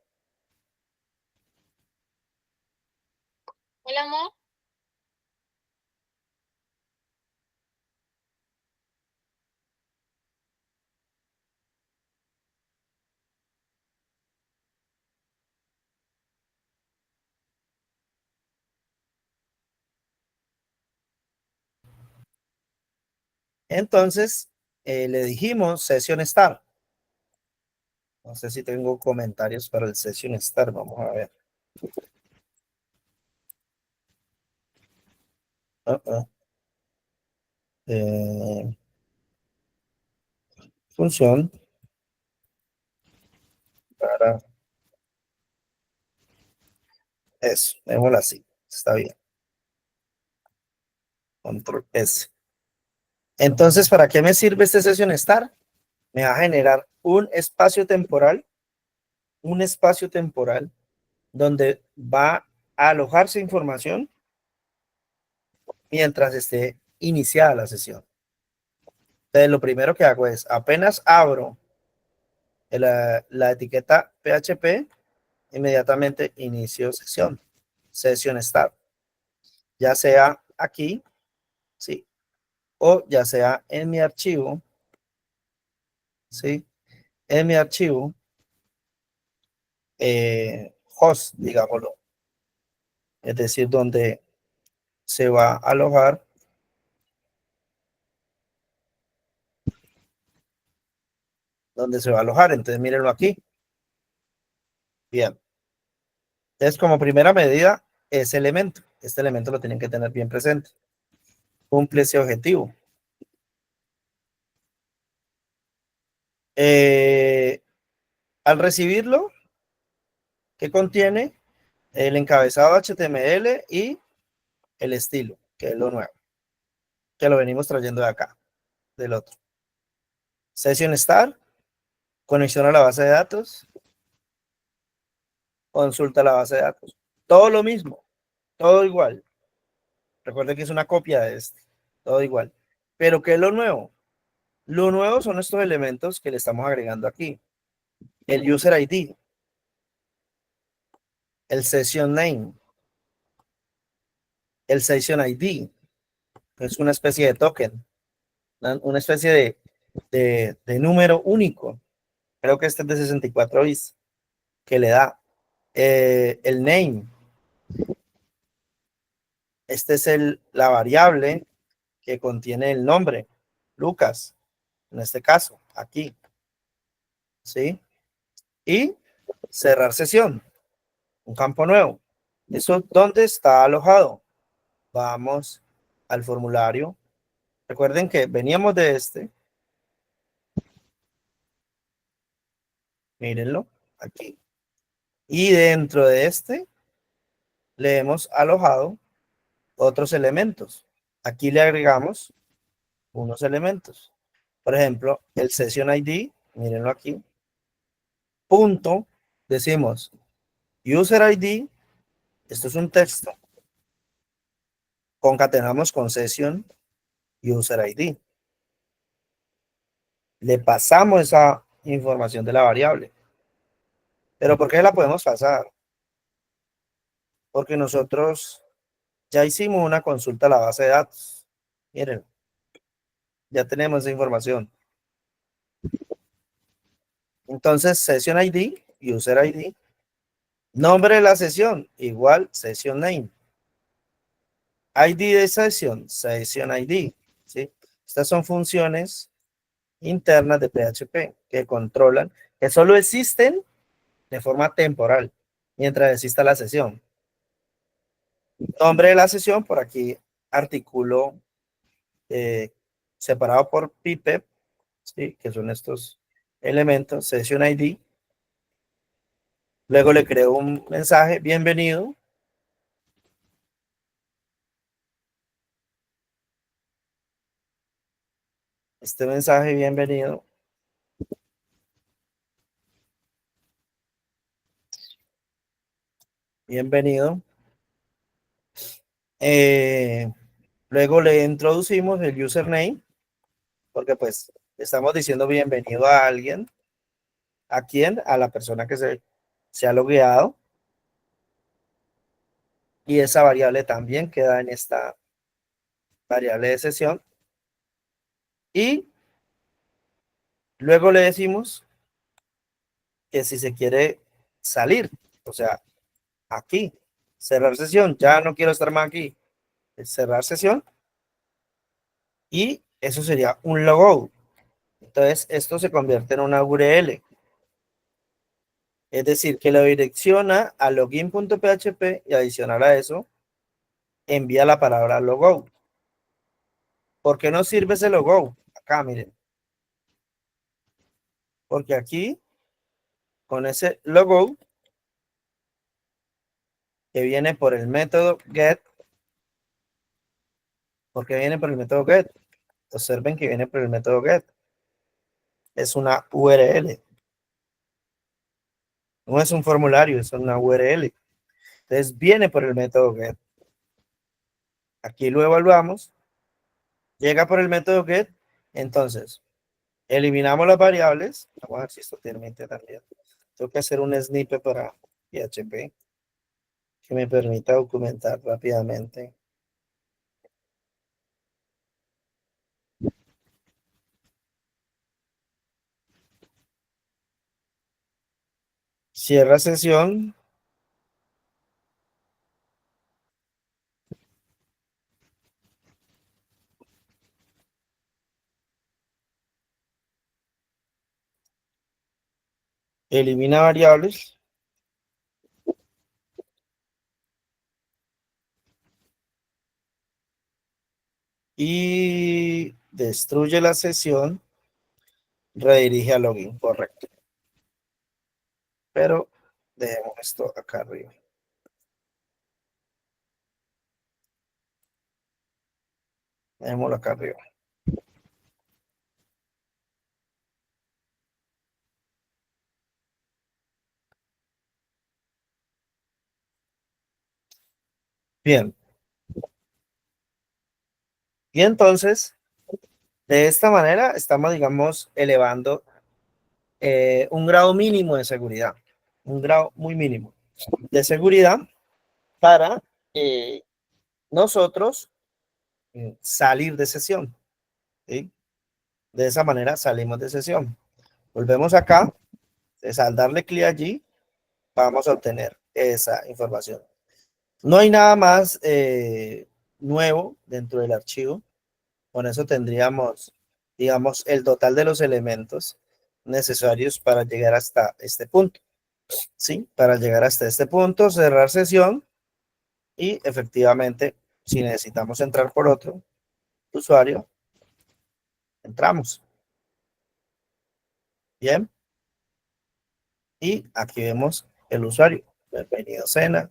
Hola, amor. Entonces, le dijimos Session Start. No sé si tengo comentarios para el Session Start. Vamos a ver. Eh, función para eso. Démoslo así. Está bien. Control S. Entonces, ¿para qué me sirve este Session Start? Me va a generar un espacio temporal donde va a alojarse información mientras esté iniciada la sesión. Entonces, lo primero que hago es, apenas abro la etiqueta PHP, inmediatamente inicio sesión, session start, ya sea aquí, ¿sí? O ya sea en mi archivo, ¿sí? En mi archivo host, digámoslo, es decir, donde se va a alojar, entonces mírenlo aquí. Bien, entonces como primera medida, este elemento lo tienen que tener bien presente, cumple ese objetivo. Al recibirlo, ¿qué contiene? El encabezado HTML y el estilo, que es lo nuevo, que lo venimos trayendo de acá, del otro. Session Start, conexión a la base de datos, consulta la base de datos. Todo lo mismo, todo igual. Recuerden que es una copia de este, todo igual. Pero ¿qué es lo nuevo? Lo nuevo son estos elementos que le estamos agregando aquí. El User ID, el Session Name, el Session ID, que es una especie de token, una especie de número único. Creo que este es de 64 bits, que le da el name. Este es la variable que contiene el nombre, Lucas, en este caso, aquí, ¿sí? Y cerrar sesión, un campo nuevo. ¿Eso dónde está alojado? Vamos al formulario. Recuerden que veníamos de este. Mírenlo, aquí. Y dentro de este le hemos alojado otros elementos. Aquí le agregamos unos elementos. Por ejemplo, el session ID, mírenlo aquí, punto, decimos user ID, esto es un texto, concatenamos con session user ID. Le pasamos esa información de la variable. ¿Pero por qué la podemos pasar? Porque nosotros ya hicimos una consulta a la base de datos. Miren, ya tenemos esa información. Entonces, session ID, user ID, nombre de la sesión, igual session name. ID de session, session ID. ¿Sí? Estas son funciones internas de PHP que controlan, que solo existen de forma temporal mientras exista la sesión. Nombre de la sesión, por aquí, artículo separado por pipep, ¿sí? Que son estos elementos, session ID. Luego le creo un mensaje, bienvenido. Este mensaje, bienvenido. Bienvenido. Luego le introducimos el username, porque pues estamos diciendo bienvenido a alguien. ¿A quién? A la persona que se ha logueado. Y esa variable también queda en esta variable de sesión. Y luego le decimos que si se quiere salir, o sea, aquí, cerrar sesión, ya no quiero estar más aquí, cerrar sesión, y eso sería un logout. Entonces, esto se convierte en una URL, es decir, que lo direcciona a login.php y adicional a eso, envía la palabra logout. ¿Por qué no sirve ese logout? Acá, miren. Porque aquí, con ese logout, que viene por el método get, porque viene por el método get, observen que viene por el método get, es una URL, no es un formulario, es una URL. Entonces viene por el método get. Aquí lo evaluamos, llega por el método get, entonces eliminamos las variables. Vamos a ver si esto permite también. Tengo que hacer un snippet para PHP que me permita documentar rápidamente. Cierra sesión. Elimina variables. Y destruye la sesión. Redirige a login, correcto. Pero dejemos esto acá arriba. Dejémoslo acá arriba. Bien. Y entonces, de esta manera, estamos, digamos, elevando un grado mínimo de seguridad. Un grado muy mínimo de seguridad para nosotros salir de sesión. ¿Sí? De esa manera salimos de sesión. Volvemos acá. Entonces, al darle clic allí, vamos a obtener esa información. No hay nada más nuevo dentro del archivo. Con eso tendríamos, digamos, el total de los elementos necesarios para llegar hasta este punto. ¿Sí? Para llegar hasta este punto, cerrar sesión y efectivamente, si necesitamos entrar por otro usuario, entramos. Bien. Y aquí vemos el usuario. Bienvenido, Cena.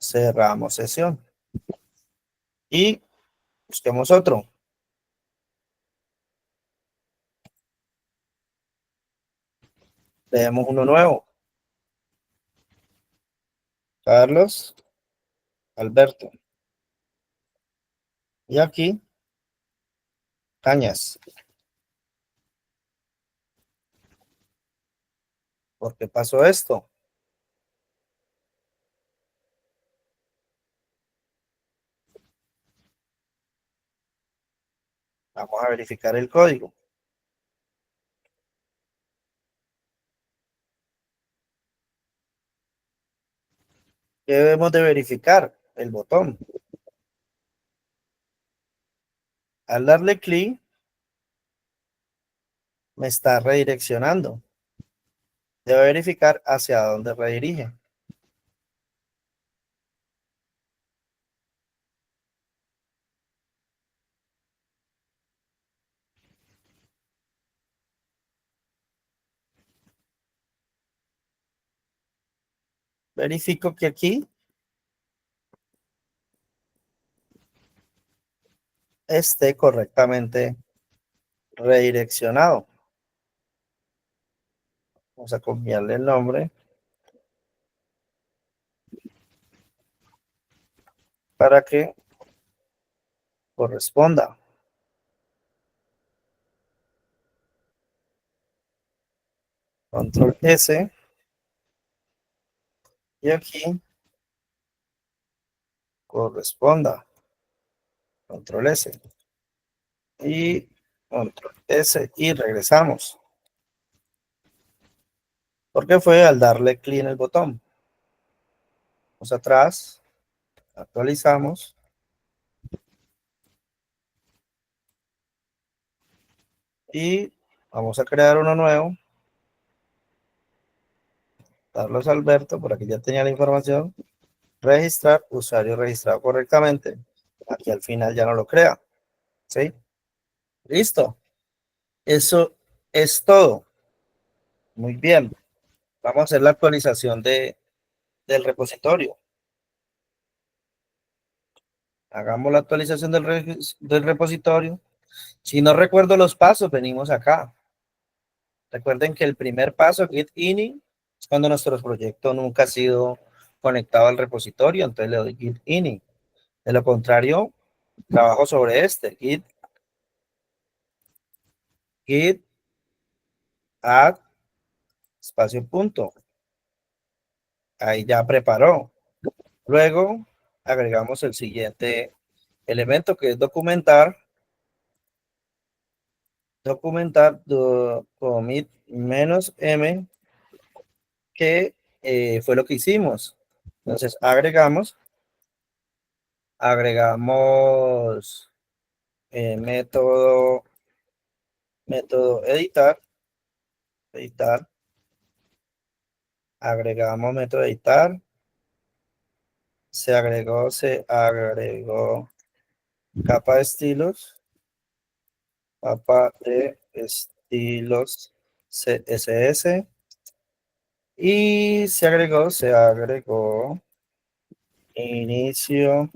Cerramos sesión. y busquemos otro. Leemos uno nuevo. Carlos Alberto. Y aquí, Cañas. ¿Por qué pasó esto? Vamos a verificar el código. ¿Qué debemos de verificar? El botón. Al darle clic, me está redireccionando. Debo verificar hacia dónde redirige. Verifico que aquí esté correctamente redireccionado. Vamos a copiarle el nombre para que corresponda. Control S y aquí corresponda. Control S y Control S y regresamos. Porque fue al darle clic en el botón. Vamos atrás, actualizamos y vamos a crear uno nuevo. Carlos Alberto, por aquí ya tenía la información. Registrar, usuario registrado correctamente. Aquí al final ya no lo crea. ¿Sí? Listo. Eso es todo. Muy bien. Vamos a hacer la actualización del repositorio. Hagamos la actualización del repositorio. Si no recuerdo los pasos, venimos acá. Recuerden que el primer paso, git init, es cuando nuestro proyecto nunca ha sido conectado al repositorio, entonces le doy git init. De lo contrario, trabajo sobre este, git add, espacio punto. Ahí ya preparó. Luego agregamos el siguiente elemento que es documentar commit -m, que fue lo que hicimos. Entonces agregamos método editar, agregamos método editar, se agregó capa de estilos CSS y se agregó inicio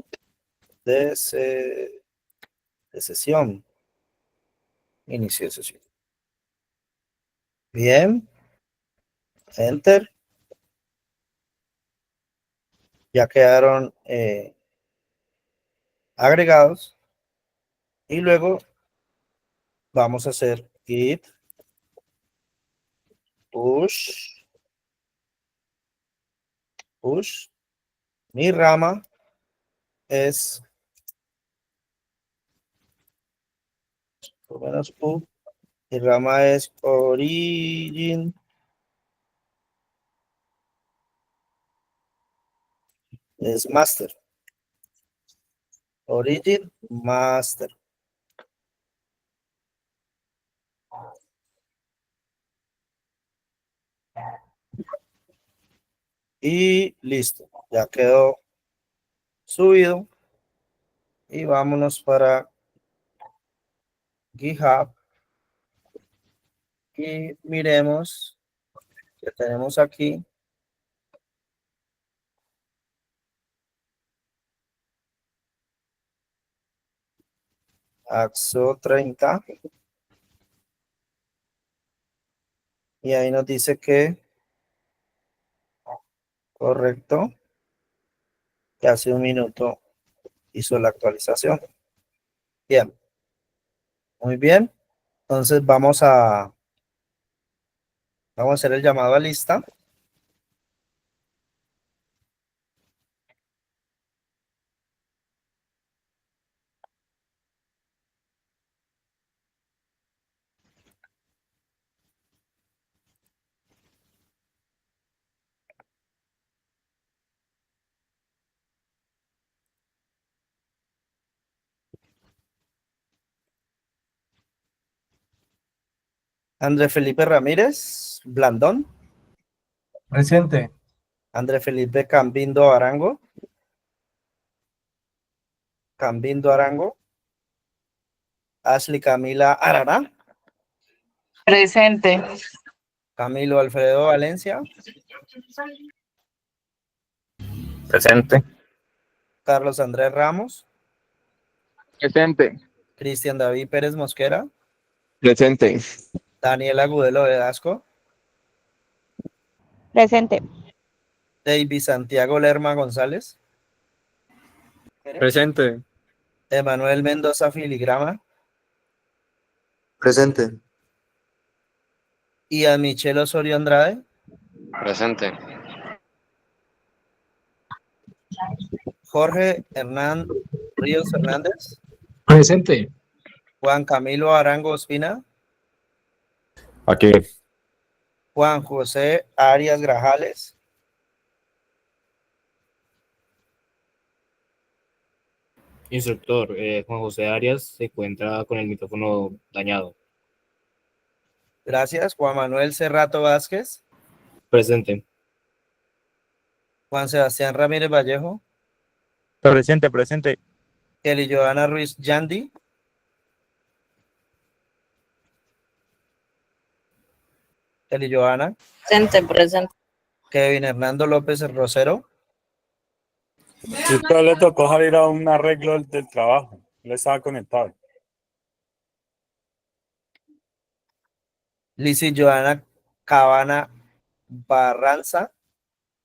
de, de sesión, inicio de sesión. Bien, enter. Ya quedaron agregados y luego vamos a hacer git push. Mi rama es por lo menos mi rama es origin, es master, origin master. Y listo, ya quedó subido y vámonos para GitHub y miremos que tenemos aquí. Axo 30. Y ahí nos dice que, correcto, que hace un minuto hizo la actualización. Bien, muy bien. Entonces vamos a hacer el llamado a lista. André Felipe Ramírez Blandón. Presente. André Felipe Cambindo Arango. Cambindo Arango. Ashley Camila Arara. Presente. Camilo Alfredo Valencia. Presente. Carlos Andrés Ramos. Presente. Cristian David Pérez Mosquera. Presente. Daniel Agudelo de Asco. Presente. David Santiago Lerma González. Presente. Emanuel Mendoza Filigrama. Presente. Y a Michelle Osorio Andrade. Presente. Jorge Hernán Ríos Fernández. Presente. Juan Camilo Arango Ospina. Aquí. Juan José Arias Grajales. Instructor, Juan José Arias se encuentra con el micrófono dañado. Gracias. Juan Manuel Cerrato Vázquez. Presente. Juan Sebastián Ramírez Vallejo. Presente. Kelly Joana Ruiz Yandi. Kelly Joana. Presente. Kevin Hernando López Rosero. Usted le tocó salir a un arreglo del trabajo. Le estaba conectado. Lizzy Joana Cabana Barranza.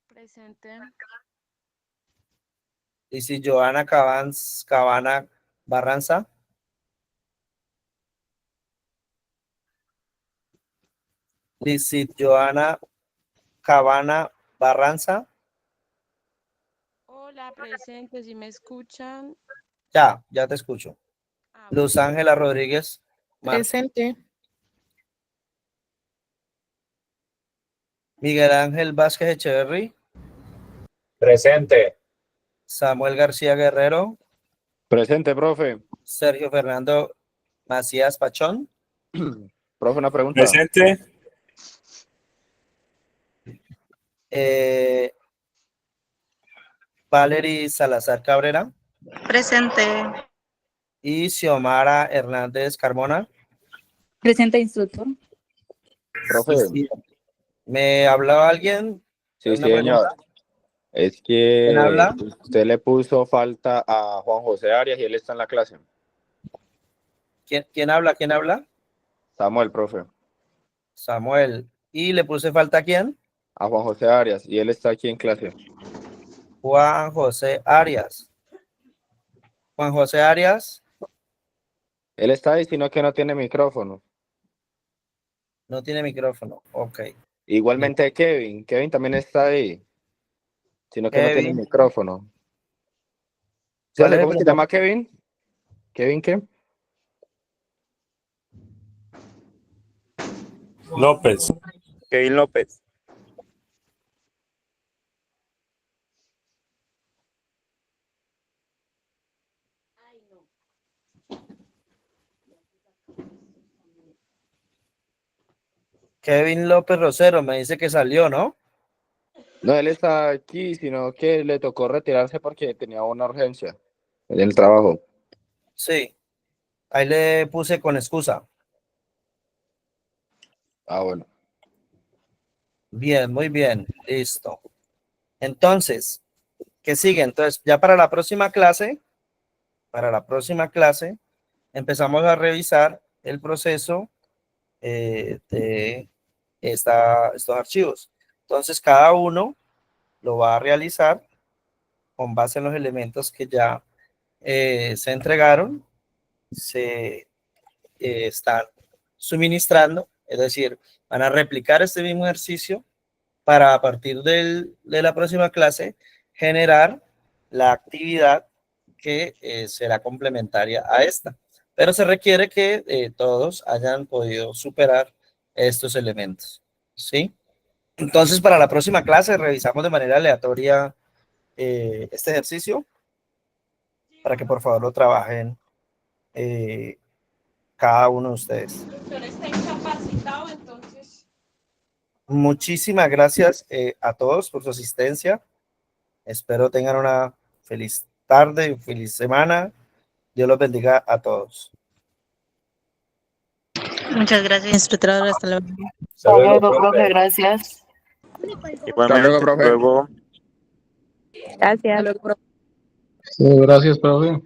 Presente. Lizzy Joana Cabana Barranza. Lizzy Joana Cabana Barranza. Hola, presente, si me escuchan. Ya te escucho. Ah, Luz Ángela Rodríguez. Presente. Miguel Ángel Vázquez Echeverry. Presente. Samuel García Guerrero. Presente, profe. Sergio Fernando Macías Pachón. Profe, una pregunta. Presente. Valery Salazar Cabrera. Presente. Y Xiomara Hernández Carmona. presente, instructor. Profe. Sí. ¿Me hablaba alguien? Sí, ¿Una señor. pregunta? Es ¿Quién que habla? usted le puso falta a Juan José Arias y él está en la clase. ¿Quién habla? ¿Quién habla? Samuel, profe. Samuel. ¿Y le puse falta a quién? A Juan José Arias y él está aquí en clase. Juan José Arias. Juan José Arias. Él está ahí, sino que no tiene micrófono. No tiene micrófono. Ok. Igualmente Kevin. Kevin también está ahí, sino que no tiene Kevin. micrófono. ¿Cuál es el ¿Cómo se llama Kevin? ¿Kevin qué? López. Kevin López. Kevin López Rosero me dice que salió, ¿no? No, él está aquí, sino que le tocó retirarse porque tenía una urgencia en el trabajo. Sí. Ahí le puse con excusa. Ah, bueno. Bien, muy bien. Listo. Entonces, ¿qué sigue? Entonces, ya para la próxima clase, empezamos a revisar el proceso de estos archivos. Entonces, cada uno lo va a realizar con base en los elementos que ya se entregaron, se están suministrando, es decir, van a replicar este mismo ejercicio para a partir de la próxima clase generar la actividad que será complementaria a esta. Pero se requiere que todos hayan podido superar estos elementos, ¿sí? Entonces, para la próxima clase revisamos de manera aleatoria este ejercicio para que por favor lo trabajen cada uno de ustedes. Está incapacitado, entonces. Muchísimas gracias a todos por su asistencia. Espero tengan una feliz tarde, feliz semana. Dios los bendiga a todos. Muchas gracias, instructor. Hasta luego. Hasta luego, profe. Gracias. Igualmente, luego, profe. luego. Gracias. Gracias, profe.